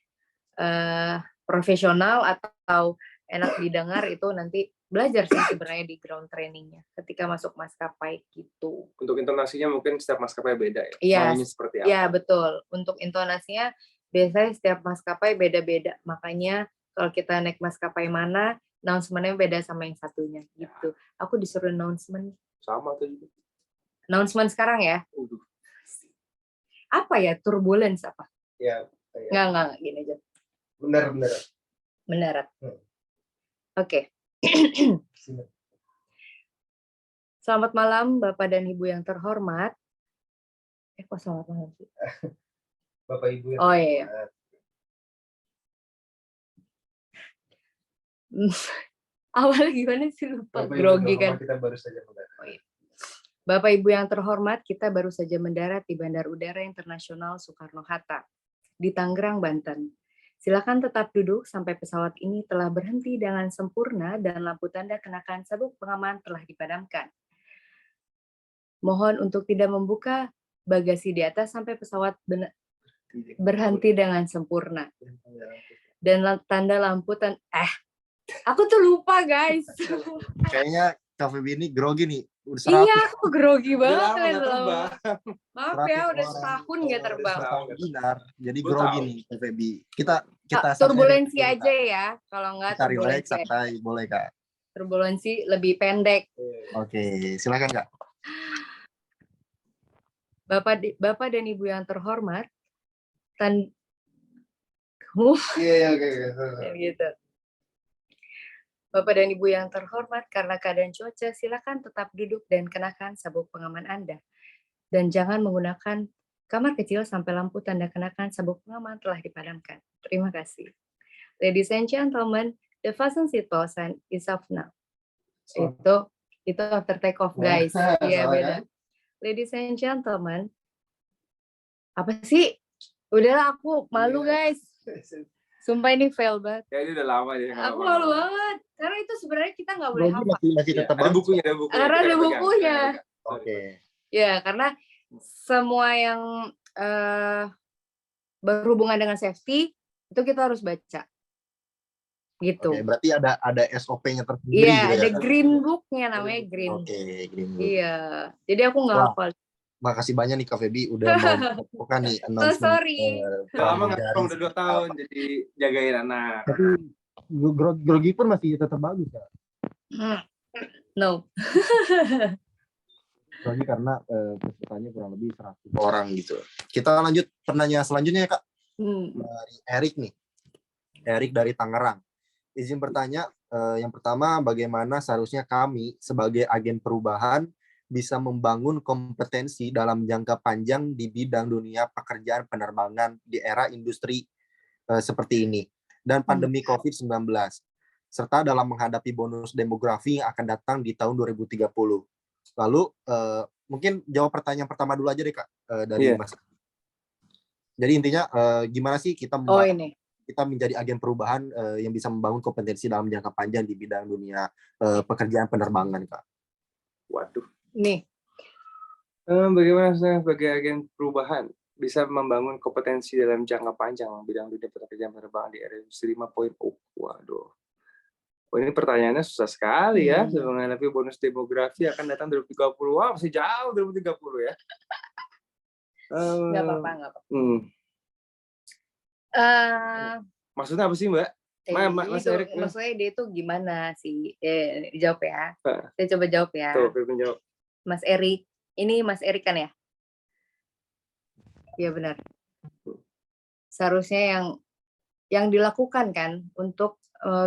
Speaker 5: profesional atau enak didengar, itu nanti belajar sih sebenarnya di ground trainingnya ketika masuk maskapai gitu.
Speaker 4: Untuk intonasinya mungkin setiap maskapai beda ya.
Speaker 5: Iya,
Speaker 4: Maunya seperti apa?
Speaker 5: iya betul. Untuk intonasinya biasanya setiap maskapai beda-beda. Makanya kalau kita naik maskapai mana, announcement-nya beda sama yang satunya gitu. Aku disuruh announcement.
Speaker 4: Sama tuh juga.
Speaker 5: Announcement sekarang ya.
Speaker 4: Udah.
Speaker 5: Apa ya? Turbulence apa?
Speaker 1: Ya,
Speaker 5: Enggak, gini aja.
Speaker 1: benar.
Speaker 5: Mendarat.
Speaker 1: Hmm.
Speaker 5: Oke. Selamat malam Bapak dan Ibu yang terhormat. Kok selamat malam sih?
Speaker 1: Bapak Ibu yang
Speaker 5: Oh iya. Awalnya gimana sih, lupa,
Speaker 1: Bapak Ibu
Speaker 5: grogi
Speaker 1: yang
Speaker 5: kan.
Speaker 1: terhormat, kita baru saja mendarat.
Speaker 5: Oh, iya. Bapak Ibu yang terhormat, kita baru saja mendarat di Bandar Udara Internasional Soekarno-Hatta di Tangerang, Banten. Silakan tetap duduk sampai pesawat ini telah berhenti dengan sempurna dan lampu tanda kenakan sabuk pengaman telah dipadamkan. Mohon untuk tidak membuka bagasi di atas sampai pesawat berhenti dengan sempurna. Dan tanda lampu aku tuh lupa guys.
Speaker 3: Kayaknya KVB ini grogi nih.
Speaker 5: Iya, aku grogi banget.
Speaker 4: Udah lama nggak terbang.
Speaker 5: Maaf ya, udah setahun nggak terbang.
Speaker 3: Webinar, jadi
Speaker 4: Gua
Speaker 3: grogi
Speaker 4: tahu.
Speaker 3: nih KVB. Kita
Speaker 5: Turbulensi
Speaker 3: santai,
Speaker 5: aja ya, kalau nggak
Speaker 3: Kita relax,
Speaker 5: turbulensi.
Speaker 3: santai, boleh Kak.
Speaker 5: Turbulensi lebih pendek.
Speaker 3: Oke, silakan Kak.
Speaker 5: Bapak dan Ibu yang terhormat,
Speaker 1: Iya, oke.
Speaker 5: gitu. Bapak dan Ibu yang terhormat, karena keadaan cuaca, silakan tetap duduk dan kenakan sabuk pengaman Anda. Dan jangan menggunakan kamar kecil sampai lampu tanda kenakan sabuk pengaman telah dipadamkan. Terima kasih. Ladies and gentlemen, the fasten seatbelt sign is off now. Itu after take off, guys. Iya, beda. Ladies and gentlemen, apa sih? Udahlah, aku malu, guys. Sumpah ini fail banget.
Speaker 4: Ya ini udah lama ya.
Speaker 5: Aku malu banget. Karena itu sebenarnya kita nggak boleh hafal.
Speaker 3: Masih tetap
Speaker 4: Ada bukunya, ada bukunya.
Speaker 5: Karena
Speaker 4: Kita
Speaker 5: ada
Speaker 4: pegang,
Speaker 5: bukunya.
Speaker 4: kita pegang.
Speaker 3: Oke.
Speaker 5: Ya, karena semua yang berhubungan dengan safety itu kita harus baca. Gitu.
Speaker 3: Oke, berarti ada SOP-nya tersendiri
Speaker 5: Iya,
Speaker 3: gitu ya.
Speaker 5: ada green book-nya namanya green.
Speaker 3: Oke, green book.
Speaker 5: Iya. Jadi aku nggak
Speaker 3: Wah.
Speaker 5: hafal.
Speaker 3: Makasih banyak nih KVB udah mau melakukan nih announcement.
Speaker 5: sorry.
Speaker 4: Lama nggak
Speaker 3: dari
Speaker 4: terbang, udah 2 tahun, jadi jagain anak.
Speaker 3: Tapi grogi pun masih tetap bagus ya.
Speaker 5: No.
Speaker 3: Grogi karena pesertanya kurang lebih 100 orang gitu. Kita lanjut pertanyaan selanjutnya ya Kak. Dari Erik nih. Erik dari Tangerang. Izin bertanya, yang pertama, bagaimana seharusnya kami sebagai agen perubahan bisa membangun kompetensi dalam jangka panjang di bidang dunia pekerjaan penerbangan di era industri seperti ini dan pandemi COVID-19, serta dalam menghadapi bonus demografi yang akan datang di tahun 2030. Lalu mungkin jawab pertanyaan pertama dulu aja deh Kak, dari Mas. Jadi intinya gimana sih kita kita menjadi agen perubahan yang bisa membangun kompetensi dalam jangka panjang di bidang dunia pekerjaan penerbangan Kak?
Speaker 4: Waduh.
Speaker 5: Nih.
Speaker 4: Bagaimana saya sebagai agen perubahan bisa membangun kompetensi dalam jangka panjang bidang dunia pekerjaan penerbangan di era industri 5.0? Waduh. Oh, ini pertanyaannya susah sekali ya. Menghadapi bonus demografi akan datang 2030. Wah, masih jauh 2030 ya.
Speaker 5: Nggak apa-apa.
Speaker 4: Maksudnya apa sih Mbak? Mas Erik.
Speaker 5: Maksudnya dia itu gimana sih? Dijawab ya. Saya coba jawab ya.
Speaker 4: Tuh, jawab.
Speaker 5: Mas Erik. Ini Mas Erik kan ya? Iya benar. Seharusnya yang dilakukan kan untuk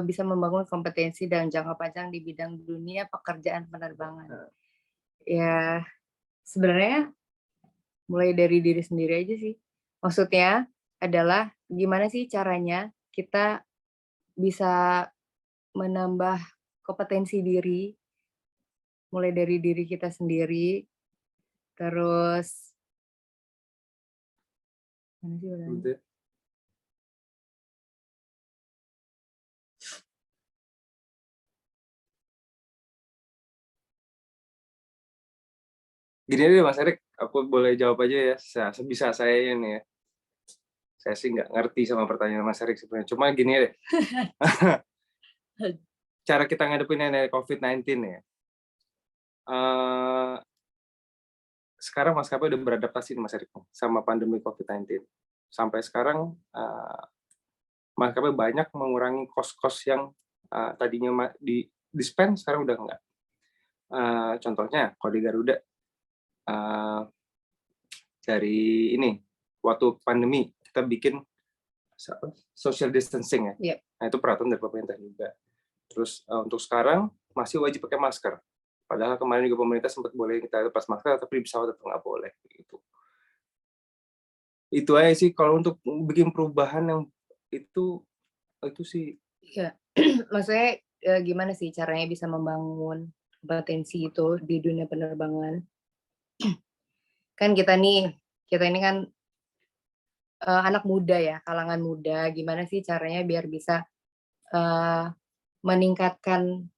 Speaker 5: bisa membangun kompetensi dan jangka panjang di bidang dunia pekerjaan penerbangan. Ya, sebenarnya mulai dari diri sendiri aja sih. Maksudnya adalah gimana sih caranya kita bisa menambah kompetensi diri, mulai dari diri kita sendiri, terus mana sih orangnya?
Speaker 4: Gini aja Mas Erik, aku boleh jawab aja ya, sebisa saya ini ya. Saya sih nggak ngerti sama pertanyaan Mas Erik sebenarnya. Cuma gini deh. cara kita ngadepinnya dari COVID-19 ya. Sekarang maskapai udah beradaptasi Mas Erik sama pandemi COVID-19. Sampai sekarang maskapai banyak mengurangi kos-kos yang tadinya di spend, sekarang udah enggak. Contohnya kalau di Garuda dari ini waktu pandemi kita bikin social distancing ya.
Speaker 5: Yep.
Speaker 4: Nah, itu peraturan dari pemerintah juga. Terus untuk sekarang masih wajib pakai masker. Padahal kemarin juga pemerintah sempat boleh kita lepas masker, tapi di pesawat tetap nggak boleh. Gitu. Itu aja sih kalau untuk bikin perubahan yang itu sih.
Speaker 5: Iya, maksudnya gimana sih caranya bisa membangun kompetensi itu di dunia penerbangan? Kan kita ini kan anak muda ya, kalangan muda. Gimana sih caranya biar bisa meningkatkan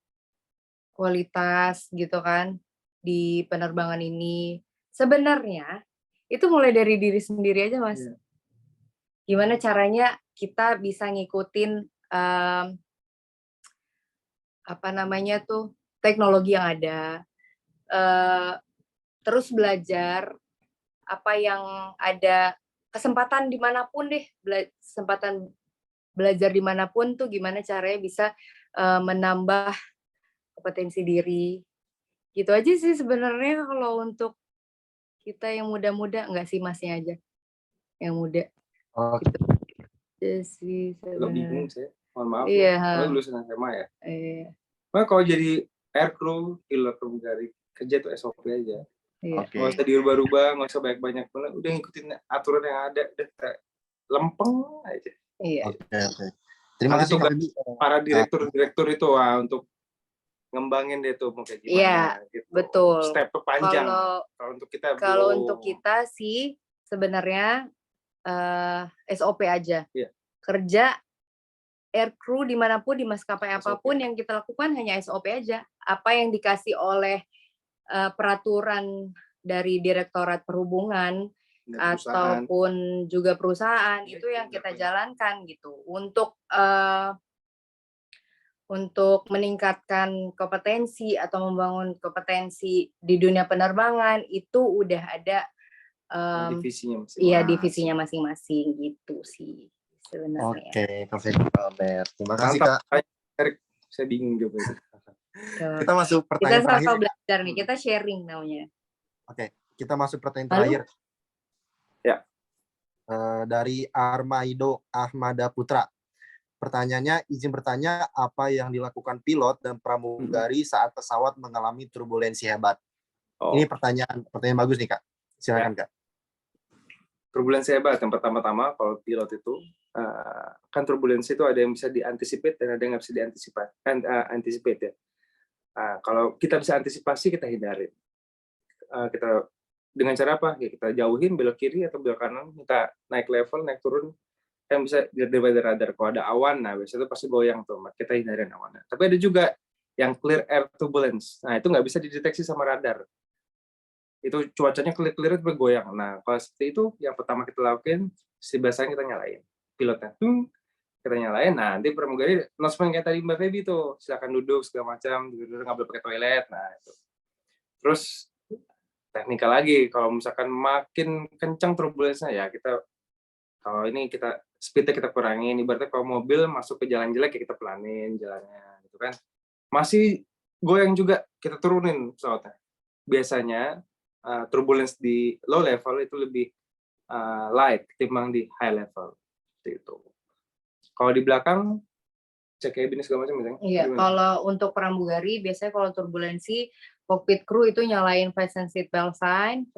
Speaker 5: kualitas gitu kan di penerbangan ini? Sebenarnya itu mulai dari diri sendiri aja, Mas.
Speaker 4: Yeah.
Speaker 5: Gimana caranya kita bisa ngikutin teknologi yang ada, terus belajar apa yang ada, kesempatan dimanapun deh, kesempatan belajar dimanapun tuh gimana caranya bisa menambah kompetensi diri. Gitu aja sih sebenarnya kalau untuk kita yang muda-muda, enggak sih Masnya aja yang muda.
Speaker 3: Oke.
Speaker 5: Gitu aja sih
Speaker 4: Lo bingung
Speaker 5: sebenarnya.
Speaker 4: sih, mohon maaf
Speaker 5: Iya.
Speaker 4: ya. Kalau lulusan SMA ya.
Speaker 5: Iya.
Speaker 4: Nah, kalau jadi aircrew, pilot pramugari, kerja tuh SOP aja.
Speaker 5: Iya.
Speaker 3: Oke.
Speaker 4: Nggak usah dirubah-rubah, nggak usah banyak-banyak, udah ngikutin aturan yang ada, udah lempeng aja.
Speaker 5: Iya.
Speaker 3: Oke. Terima
Speaker 4: Nanti
Speaker 3: kasih Kak
Speaker 4: tugas
Speaker 3: Febi.
Speaker 4: para direktur itu untuk ngembangin deh tuh mau kayak gimana.
Speaker 5: Iya,
Speaker 4: gitu.
Speaker 5: betul.
Speaker 4: Step panjang.
Speaker 5: Kalau untuk kita sih sebenarnya SOP aja.
Speaker 4: Iya.
Speaker 5: Kerja aircrew dimanapun di maskapai
Speaker 4: SOP.
Speaker 5: apapun yang kita lakukan hanya SOP aja. Apa yang dikasih oleh peraturan dari Direktorat Perhubungan ataupun juga perusahaan itu yang kita jalankan gitu. Untuk meningkatkan kompetensi atau membangun kompetensi di dunia penerbangan itu udah ada
Speaker 4: divisinya masing-masing.
Speaker 5: Iya, divisinya masing-masing gitu sih sebenarnya.
Speaker 3: Oke, Kak Febi Palmer. Terima kasih Kak.
Speaker 4: Erik, saya bingung jawabannya.
Speaker 3: Kita masuk
Speaker 5: Kita
Speaker 3: pertanyaan terakhir.
Speaker 5: sama-sama belajar nih, kita sharing namanya.
Speaker 3: Oke, kita masuk pertanyaan
Speaker 5: Halo?
Speaker 3: terakhir.
Speaker 4: Ya.
Speaker 3: Dari Armaido Ahmada Putra. Pertanyaannya, izin bertanya apa yang dilakukan pilot dan pramugari saat pesawat mengalami turbulensi hebat?
Speaker 4: Oh.
Speaker 3: Ini pertanyaan bagus nih Kak. Silakan Kak.
Speaker 4: Turbulensi hebat yang pertama-tama kalau pilot itu kan turbulensi itu ada yang bisa diantisipasi dan ada yang nggak bisa diantisipasi ya. Kalau kita bisa antisipasi kita hindarin. Kita dengan cara apa? Ya kita jauhin belok kiri atau belok kanan, kita naik level, naik turun, yang bisa dilihat dari radar. Kalau ada awan, nah biasanya itu pasti goyang tuh, kita hindarin awannya. Tapi ada juga yang clear air turbulence. Nah itu nggak bisa dideteksi sama radar. Itu cuacanya clear tapi goyang. Nah kalau seperti itu, yang pertama kita lakukan, biasanya kita nyalain pilotnya. Kita nyalain, nah nanti pramugari announcement kayak tadi Mbak Febi tuh, silakan duduk segala macam, duduk nggak boleh pakai toilet. Nah itu. Terus teknikal lagi, kalau misalkan makin kencang turbulensinya ya kita, kalau ini kita speednya kita kurangin. Ibaratnya kalau mobil masuk ke jalan jelek ya kita pelanin jalannya, gitu kan. Masih goyang juga kita turunin pesawatnya. Biasanya turbulence di low level itu lebih light ketimbang di high level. Seperti itu. Kalau di belakang cek cabin segala macam misalnya.
Speaker 5: Iya, kalau untuk pramugari biasanya kalau turbulensi cockpit crew itu nyalain fasten seatbelt sign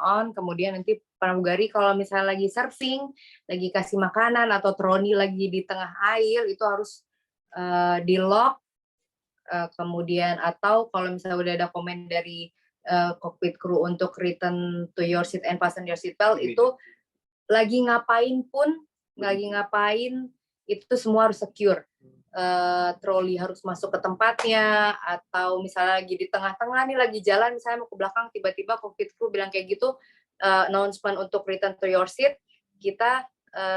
Speaker 5: on, kemudian nanti pramugari kalau misalnya lagi surfing, lagi kasih makanan atau troni lagi di tengah air itu harus di lock, kemudian atau kalau misalnya udah ada komen dari cockpit crew untuk return to your seat and fasten your seatbelt itu lagi ngapain itu semua harus secure. Troli harus masuk ke tempatnya, atau misalnya lagi di tengah-tengah nih lagi jalan misalnya mau ke belakang tiba-tiba cockpit crew bilang kayak gitu, announcement untuk return to your seat, kita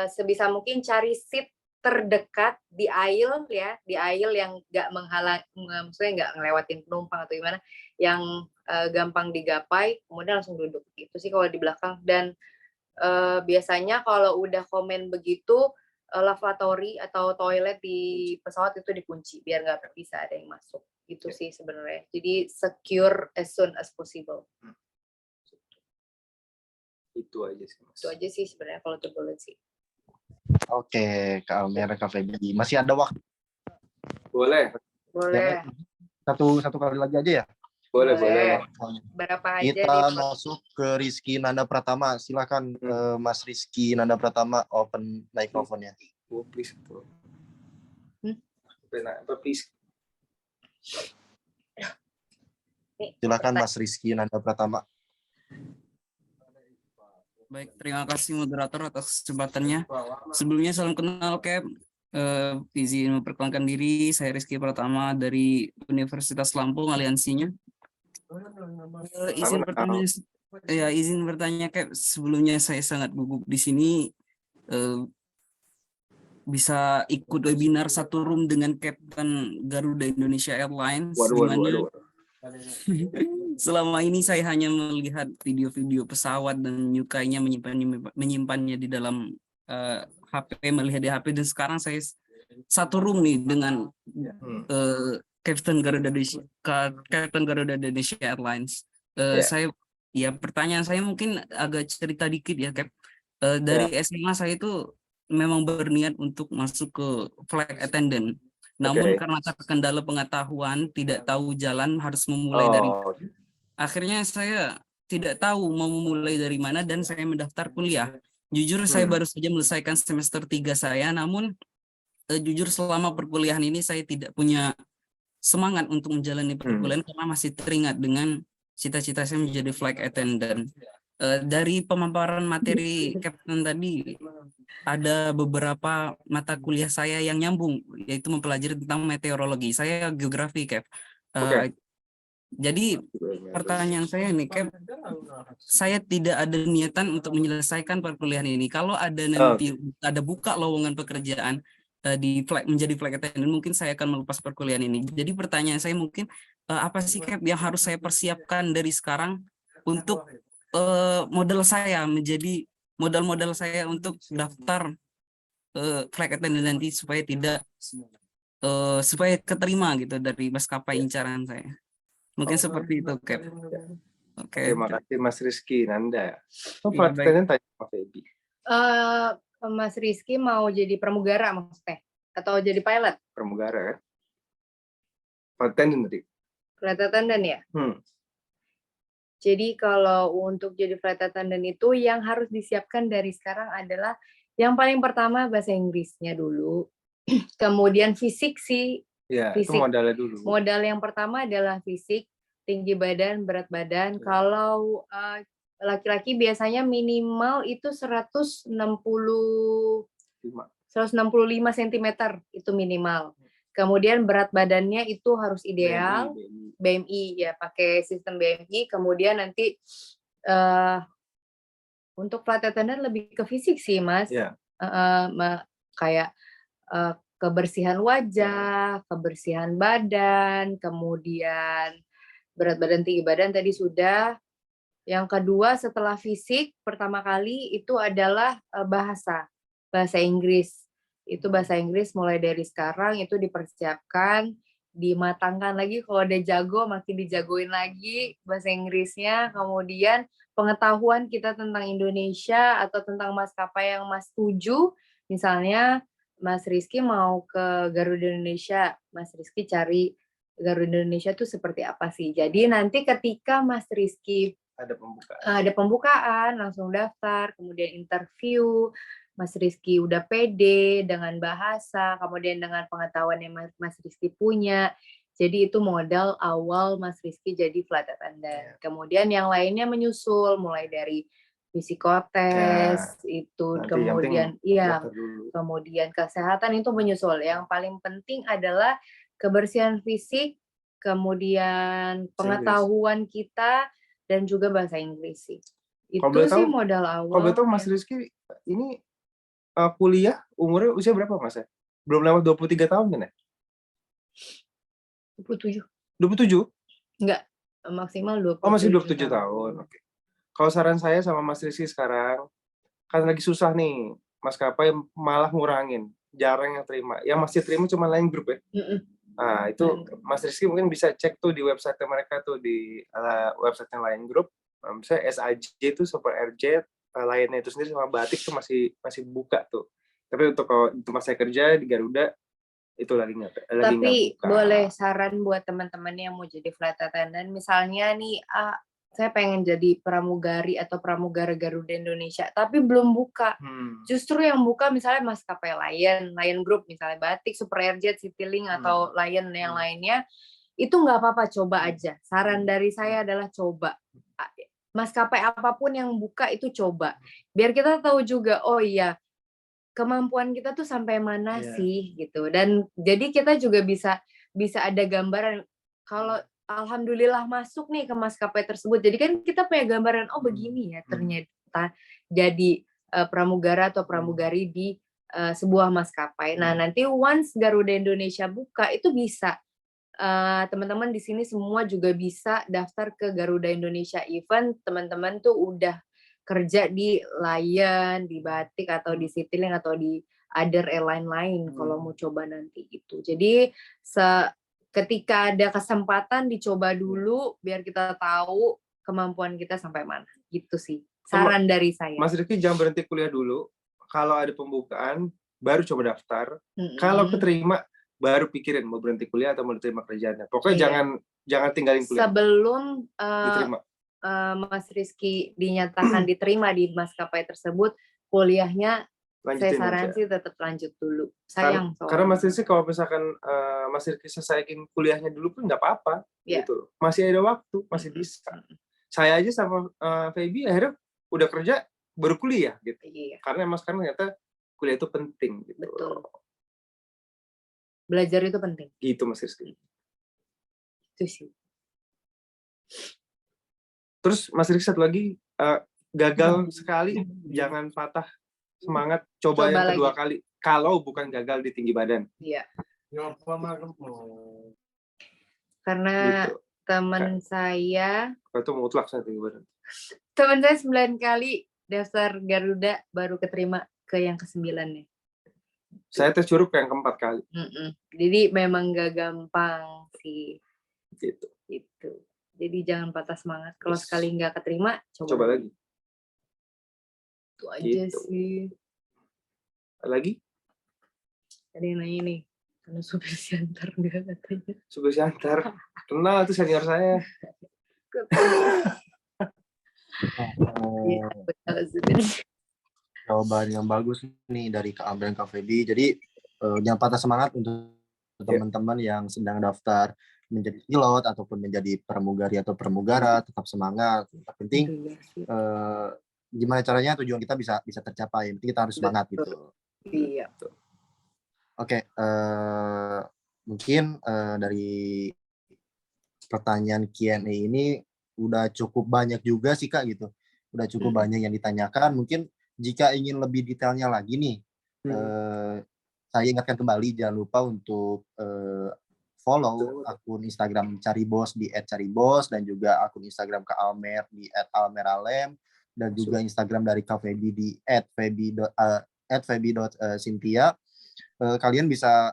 Speaker 5: sebisa mungkin cari seat terdekat di aisle ya, di aisle yang nggak maksudnya nggak ngelewatin penumpang atau gimana, yang gampang digapai, kemudian langsung duduk. Itu sih kalau di belakang. Dan biasanya kalau udah komen begitu, lavatory atau toilet di pesawat itu dikunci biar nggak bisa ada yang masuk. Itu sih sebenarnya. Jadi secure as soon as possible.
Speaker 4: Itu aja sih, Mas.
Speaker 5: Itu aja sih sebenarnya kalau turbulence sih.
Speaker 3: Oke, Kak Almer, Kak Feby. Masih ada waktu
Speaker 4: Boleh,
Speaker 5: Boleh.
Speaker 3: satu kali lagi aja ya?
Speaker 4: boleh.
Speaker 5: Berapa aja
Speaker 3: Kita
Speaker 5: nih?
Speaker 3: masuk ke Rizky Nanda Pratama. Silakan Mas Rizky Nanda Pratama, open microphone-nya.
Speaker 4: Oh, please. Bro. Please.
Speaker 3: Silakan Mas Rizky Nanda Pratama.
Speaker 9: Baik, terima kasih moderator atas kesempatannya. Sebelumnya salam kenal, Cap. Izin memperkenalkan diri, saya Rizky Pratama dari Universitas Lampung, aliansinya. Izin bertanya, Cap. Sebelumnya saya sangat gugup di sini bisa ikut webinar satu room dengan Kapten Garuda Indonesia Airlines.
Speaker 4: Waduh.
Speaker 9: Selama ini saya hanya melihat video-video pesawat dan menyukainya, menyimpannya di dalam HP, melihat di HP, dan sekarang saya satu room nih dengan Kapten Garuda Indonesia Airlines. Saya pertanyaan saya mungkin agak cerita dikit ya, Cap. Dari SMA saya itu memang berniat untuk masuk ke flight attendant. Namun karena terkendala pengetahuan, tidak tahu jalan, harus memulai dari akhirnya saya tidak tahu mau memulai dari mana dan saya mendaftar kuliah. Jujur saya baru saja menyelesaikan semester 3 saya, namun jujur selama perkuliahan ini saya tidak punya semangat untuk menjalani perkuliahan karena masih teringat dengan cita-cita saya menjadi flight attendant. Dari pemaparan materi Kapten tadi, ada beberapa mata kuliah saya yang nyambung, yaitu mempelajari tentang meteorologi. Saya geografi, Cap. Jadi pertanyaan saya nih, Cap, saya tidak ada niatan untuk menyelesaikan perkuliahan ini. Kalau ada nanti ada buka lowongan pekerjaan menjadi flight attendant, mungkin saya akan melepas perkuliahan ini. Jadi pertanyaan saya mungkin apa sih, Cap, yang harus saya persiapkan dari sekarang untuk modal saya menjadi modal saya untuk daftar flight attendant nanti supaya tidak supaya keterima gitu dari maskapai incaran saya. Mungkin seperti itu, Cap. Oke.
Speaker 4: Terima kasih Mas Rizky Nanda. Flight attendant tanya Pak Feby.
Speaker 5: Mas Rizky mau jadi pramugara maksudnya? Atau jadi pilot?
Speaker 4: Pramugara kan? Flight attendant tadi.
Speaker 5: Flight attendant ya? Jadi kalau untuk jadi flight attendant itu yang harus disiapkan dari sekarang adalah yang paling pertama bahasa Inggrisnya dulu. Kemudian fisik sih.
Speaker 4: Ya,
Speaker 5: fisik.
Speaker 4: Itu modalnya dulu.
Speaker 5: Modal yang pertama adalah fisik, tinggi badan, berat badan. Kalau laki-laki biasanya minimal itu 165 cm itu minimal. Kemudian berat badannya itu harus ideal, BMI ya, pakai sistem BMI. Kemudian nanti untuk flight attendant lebih ke fisik sih, Mas. Kayak kebersihan wajah, kebersihan badan, kemudian berat badan, tinggi badan tadi sudah. Yang kedua setelah fisik, pertama kali itu adalah bahasa Inggris. Itu bahasa Inggris mulai dari sekarang itu dipersiapkan, dimatangkan lagi. Kalau udah jago, makin dijagoin lagi bahasa Inggrisnya. Kemudian pengetahuan kita tentang Indonesia atau tentang maskapai yang Mas tuju, misalnya Mas Rizky mau ke Garuda Indonesia, Mas Rizky cari Garuda Indonesia itu seperti apa sih. Jadi nanti ketika Mas Rizky ada pembukaan, langsung daftar, kemudian interview, Mas Rizky udah pede dengan bahasa, kemudian dengan pengetahuan yang Mas Rizky punya. Jadi itu modal awal Mas Rizky jadi flight attendant. Kemudian yang lainnya menyusul, mulai dari psikotes itu, kemudian kemudian kesehatan itu menyusul. Yang paling penting adalah kebersihan fisik, kemudian pengetahuan kita, dan juga bahasa Inggris sih. Itu sih modal awal.
Speaker 4: Kalau betul Mas Rizky ini kuliah umurnya usia berapa Mas ya? Belum lewat 23 tahun kan ya?
Speaker 5: 27.
Speaker 4: 27?
Speaker 5: Enggak, maksimal
Speaker 4: Oh, masih
Speaker 5: 27
Speaker 4: 27 tahun. Oke. Kalau saran saya sama Mas Rizky sekarang, kan lagi susah nih, maskapai malah ngurangin, jarang yang terima. Yang masih terima cuma Line Group ya. Nah, itu Mas Rizky mungkin bisa cek tuh di website mereka tuh, di website Line Group. Misalnya SAJ itu Super RJ, lainnya itu sendiri sama Batik tuh masih buka tuh. Tapi kalau untuk saya kerja di Garuda itu lagi nggak
Speaker 5: Tapi
Speaker 4: buka.
Speaker 5: boleh saran buat teman-teman yang mau jadi flight attendant, misalnya nih, saya pengen jadi pramugari atau pramugara Garuda Indonesia, tapi belum buka. Justru yang buka misalnya maskapai Lion Group, misalnya Batik, Super Airjet, Citylink, atau Lion yang lainnya, itu nggak apa-apa, coba aja. Saran dari saya adalah coba. Maskapai apapun yang buka itu coba. Biar kita tahu juga, oh iya, kemampuan kita tuh sampai mana sih gitu. Dan jadi kita juga bisa ada gambaran kalau alhamdulillah masuk nih ke maskapai tersebut. Jadi kan kita punya gambaran, oh begini ya ternyata jadi pramugara atau pramugari di sebuah maskapai. Nah, nanti once Garuda Indonesia buka itu bisa teman-teman di sini semua juga bisa daftar ke Garuda Indonesia Event. Teman-teman tuh udah kerja di Lion, di Batik, atau di Citylink, atau di other airline lain kalau mau coba nanti itu. Jadi ketika ada kesempatan dicoba dulu biar kita tahu kemampuan kita sampai mana. Gitu sih. Saran dari saya.
Speaker 4: Mas Rizky jangan berhenti kuliah dulu. Kalau ada pembukaan baru coba daftar. Kalau keterima baru pikirin mau berhenti kuliah atau mau diterima kerjaannya. Pokoknya jangan tinggalin kuliah.
Speaker 5: Sebelum
Speaker 4: diterima.
Speaker 5: Mas Rizky dinyatakan diterima di maskapai tersebut, kuliahnya
Speaker 4: Lanjutin
Speaker 5: saya saran
Speaker 4: aja.
Speaker 5: sih tetap lanjut dulu. Sayang
Speaker 4: Karena Mas Rizky kalau misalkan Mas Rizky selesaiin kuliahnya dulu pun nggak apa-apa. Gitu. Masih ada waktu, masih bisa. Saya aja sama Feby akhirnya udah kerja baru kuliah gitu. Karena emang sekarang ternyata kuliah itu penting gitu.
Speaker 5: Betul. Belajar itu penting.
Speaker 4: Gitu Mas Rizky.
Speaker 5: Itu sih.
Speaker 4: Terus Mas Rizky satu lagi, gagal sekali jangan patah semangat, coba yang kedua kali. Kalau bukan gagal di tinggi badan.
Speaker 5: Iya. Karena
Speaker 4: gitu.
Speaker 5: teman saya
Speaker 4: itu mutlak saya tinggi badan.
Speaker 5: Teman saya 9 kali daftar Garuda baru keterima ke yang ke-9 nih.
Speaker 4: Saya tes curug yang ke-4 kali.
Speaker 5: Jadi memang gak gampang sih.
Speaker 4: Gitu.
Speaker 5: Itu. Jadi jangan patah semangat. Kalau sekali nggak keterima,
Speaker 4: coba lagi.
Speaker 5: Itu aja
Speaker 4: gitu.
Speaker 5: sih.
Speaker 4: Lagi?
Speaker 5: Ada yang nanya nih. Karena supir siantar nggak katanya.
Speaker 4: Supir siantar. Kenal itu senior saya.
Speaker 3: Jawaban yang bagus nih dari Kak Amr dan Kak Feby. Jadi jangan patah semangat untuk teman-teman yang sedang daftar menjadi pilot ataupun menjadi pramugari atau pramugara, tetap semangat. Yang penting gimana caranya tujuan kita bisa tercapai. Penting kita harus semangat gitu.
Speaker 5: Iya.
Speaker 3: Oke, mungkin dari pertanyaan Q&A ini udah cukup banyak juga sih Kak gitu. Udah cukup banyak yang ditanyakan. Mungkin jika ingin lebih detailnya lagi nih, saya ingatkan kembali jangan lupa untuk follow akun Instagram Caribos di @caribos dan juga akun Instagram Kak Almer di @almeralem dan juga Instagram dari Kak Feby di @feby.cynthia. Kalian bisa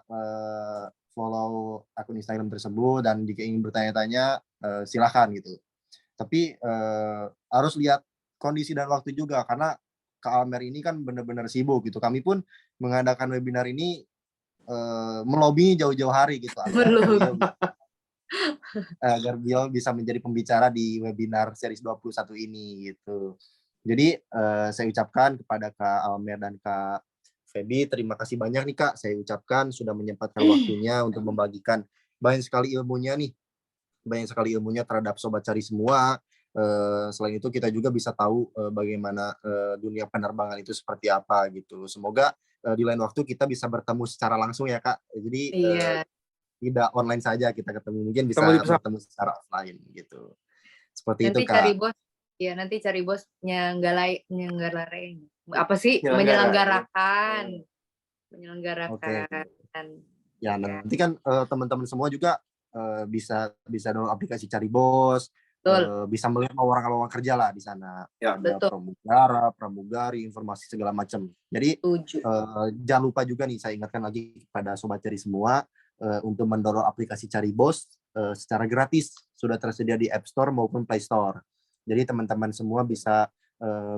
Speaker 3: follow akun Instagram tersebut dan jika ingin bertanya-tanya silakan gitu. Tapi harus lihat kondisi dan waktu juga karena Kak Almer ini kan benar-benar sibuk gitu. Kami pun mengadakan webinar ini melobi jauh-jauh hari gitu agar beliau bisa menjadi pembicara di webinar series 21 ini gitu. Jadi saya ucapkan kepada Kak Almer dan Kak Feby terima kasih banyak nih Kak. Saya ucapkan sudah menyempatkan waktunya untuk membagikan banyak sekali ilmunya nih. Banyak sekali ilmunya terhadap Sobat Cari semua. Selain itu kita juga bisa tahu bagaimana dunia penerbangan itu seperti apa gitu. Semoga di lain waktu kita bisa bertemu secara langsung ya Kak. Jadi tidak online saja kita ketemu, mungkin bisa bertemu secara offline gitu. Seperti
Speaker 5: nanti
Speaker 3: itu Kak.
Speaker 5: Nanti cari bos nyenggalain apa sih
Speaker 3: Menyelenggarakan.
Speaker 5: menyelenggarakan.
Speaker 3: Ya, nanti kan teman-teman semua juga bisa download aplikasi Cari Bos, bisa melihat lowongan kerja lah di sana.
Speaker 5: Ya,
Speaker 3: ada
Speaker 5: betul.
Speaker 3: pramugari, informasi segala macam. Jadi jangan lupa juga nih, saya ingatkan lagi kepada Sobat Cari semua untuk mendownload aplikasi Cari Bos secara gratis. Sudah tersedia di App Store maupun Play Store. Jadi teman-teman semua bisa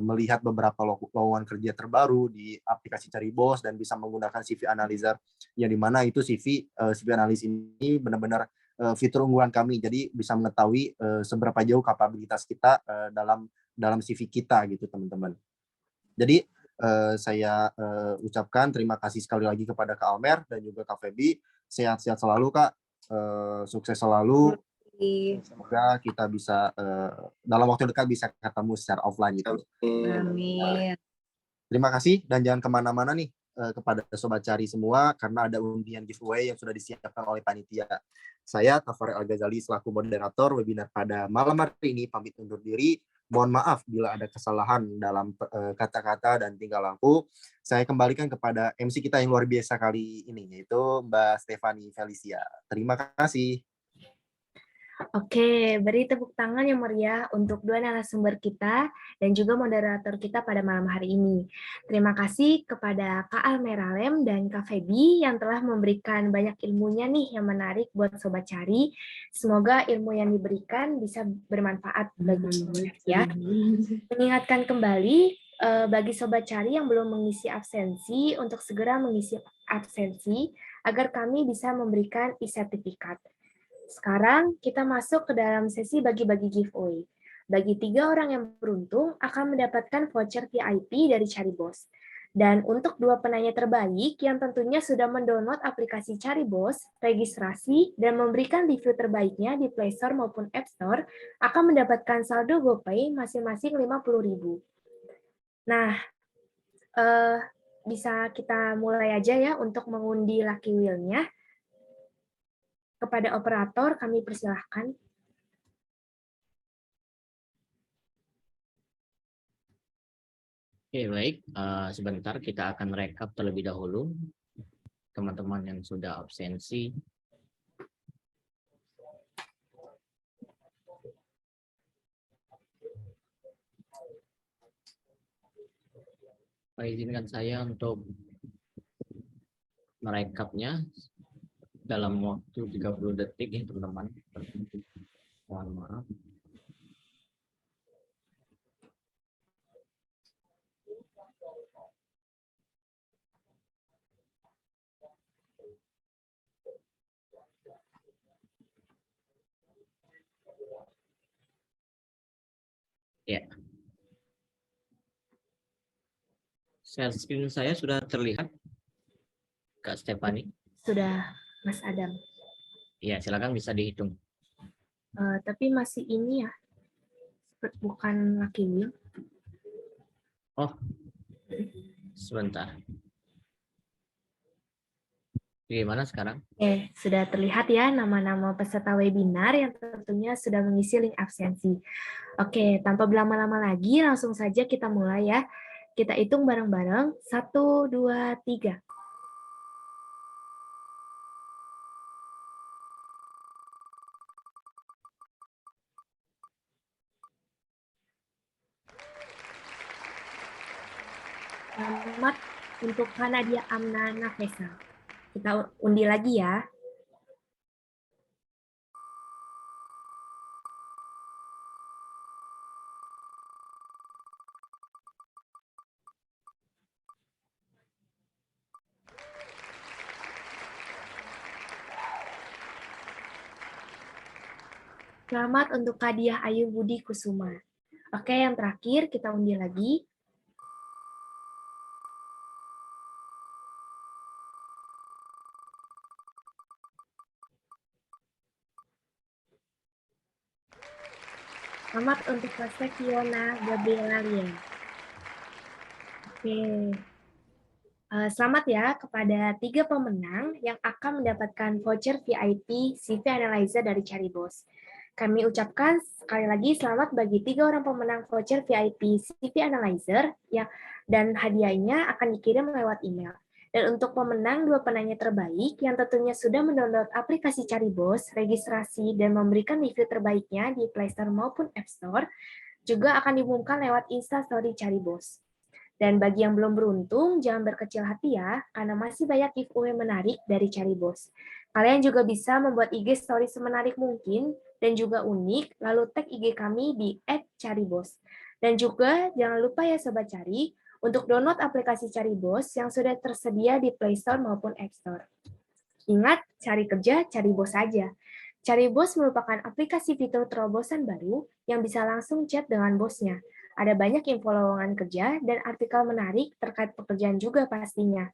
Speaker 3: melihat beberapa lowongan kerja terbaru di aplikasi Cari Bos dan bisa menggunakan CV Analyzer, yang dimana itu CV Analysis ini benar-benar fitur unggulan kami. Jadi bisa mengetahui seberapa jauh kapabilitas kita dalam CV kita gitu teman-teman. Jadi saya ucapkan terima kasih sekali lagi kepada Kak Almer dan juga Kak Feby. Sehat-sehat selalu Kak, sukses selalu. Semoga kita bisa dalam waktu dekat bisa ketemu secara offline gitu.
Speaker 5: Amin.
Speaker 3: Terima kasih dan jangan kemana-mana nih kepada Sobat Cari semua, karena ada undian giveaway yang sudah disiapkan oleh panitia. Saya Tafarel Al-Ghazali selaku moderator webinar pada malam hari ini pamit undur diri. Mohon maaf bila ada kesalahan dalam kata-kata dan tingkah laku. Saya kembalikan kepada MC kita yang luar biasa kali ini, yaitu Mbak Stefani Felicia. Terima kasih.
Speaker 2: Oke, beri tepuk tangan yang meriah untuk dua narasumber kita dan juga moderator kita pada malam hari ini. Terima kasih kepada Kak Almer Alem dan Kak Feby yang telah memberikan banyak ilmunya nih yang menarik buat Sobat Cari. Semoga ilmu yang diberikan bisa bermanfaat bagi Sobat ya. Mengingatkan kembali bagi Sobat Cari yang belum mengisi absensi untuk segera mengisi absensi agar kami bisa memberikan e-sertifikat. Sekarang kita masuk ke dalam sesi bagi-bagi giveaway. Bagi 3 orang yang beruntung akan mendapatkan voucher VIP dari Cari Bos. Dan untuk 2 penanya terbaik yang tentunya sudah mendownload aplikasi Cari Bos, registrasi, dan memberikan review terbaiknya di Play Store maupun App Store akan mendapatkan saldo GoPay masing-masing 50.000. Nah, bisa kita mulai aja ya untuk mengundi Lucky Wheel-nya. Kepada operator, kami persilahkan.
Speaker 6: Oke, baik. Sebentar kita akan rekap terlebih dahulu teman-teman yang sudah absensi. Izinkan saya untuk merekapnya dalam waktu 30 detik ya teman-teman. Mohon maaf. Ya. Share screen saya sudah terlihat, Kak Stefani?
Speaker 2: Sudah, Mas Adam.
Speaker 6: Iya, silakan bisa dihitung.
Speaker 2: Tapi masih ini ya, bukan Lucky Wheel.
Speaker 6: Oh, sebentar. Bagaimana sekarang?
Speaker 2: Sudah terlihat ya nama-nama peserta webinar yang tentunya sudah mengisi link absensi. Oke, tanpa berlama-lama lagi, langsung saja kita mulai ya. Kita hitung bareng-bareng, 1, 2, 3. Selamat untuk Nadia Amna Nafesa. Kita undi lagi ya. Selamat untuk Kadiah Ayu Budi Kusuma. Oke, yang terakhir kita undi lagi. Selamat untuk Pasek Fiona Gabriela Lia. Oke. Selamat ya kepada 3 pemenang yang akan mendapatkan voucher VIP CV Analyzer dari Cari Bos. Kami ucapkan sekali lagi selamat bagi 3 orang pemenang voucher VIP CV Analyzer dan hadiahnya akan dikirim lewat email. Dan untuk pemenang 2 penanya terbaik yang tentunya sudah mendownload aplikasi Caribos, registrasi, dan memberikan review terbaiknya di Play Store maupun App Store, juga akan diumumkan lewat Instastory Caribos. Dan bagi yang belum beruntung, jangan berkecil hati ya, karena masih banyak giveaway menarik dari Caribos. Kalian juga bisa membuat IG story semenarik mungkin dan juga unik, lalu tag IG kami di @caribos. Dan juga jangan lupa ya Sobat Cari, untuk download aplikasi Caribos yang sudah tersedia di Play Store maupun App Store. Ingat, cari kerja, cari bos saja. Caribos merupakan aplikasi fitur terobosan baru yang bisa langsung chat dengan bosnya. Ada banyak info lowongan kerja dan artikel menarik terkait pekerjaan juga pastinya.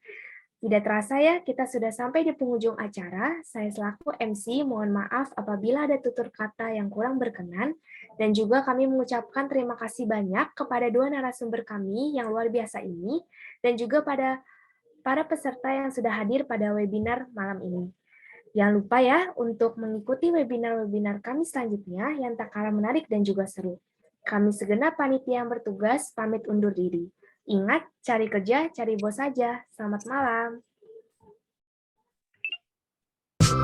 Speaker 2: Tidak terasa ya, kita sudah sampai di penghujung acara. Saya selaku MC mohon maaf apabila ada tutur kata yang kurang berkenan, dan juga kami mengucapkan terima kasih banyak kepada 2 narasumber kami yang luar biasa ini, dan juga pada para peserta yang sudah hadir pada webinar malam ini. Jangan lupa ya untuk mengikuti webinar-webinar kami selanjutnya yang tak kalah menarik dan juga seru. Kami segenap panitia yang bertugas pamit undur diri. Ingat, cari kerja, cari bos saja. Selamat malam.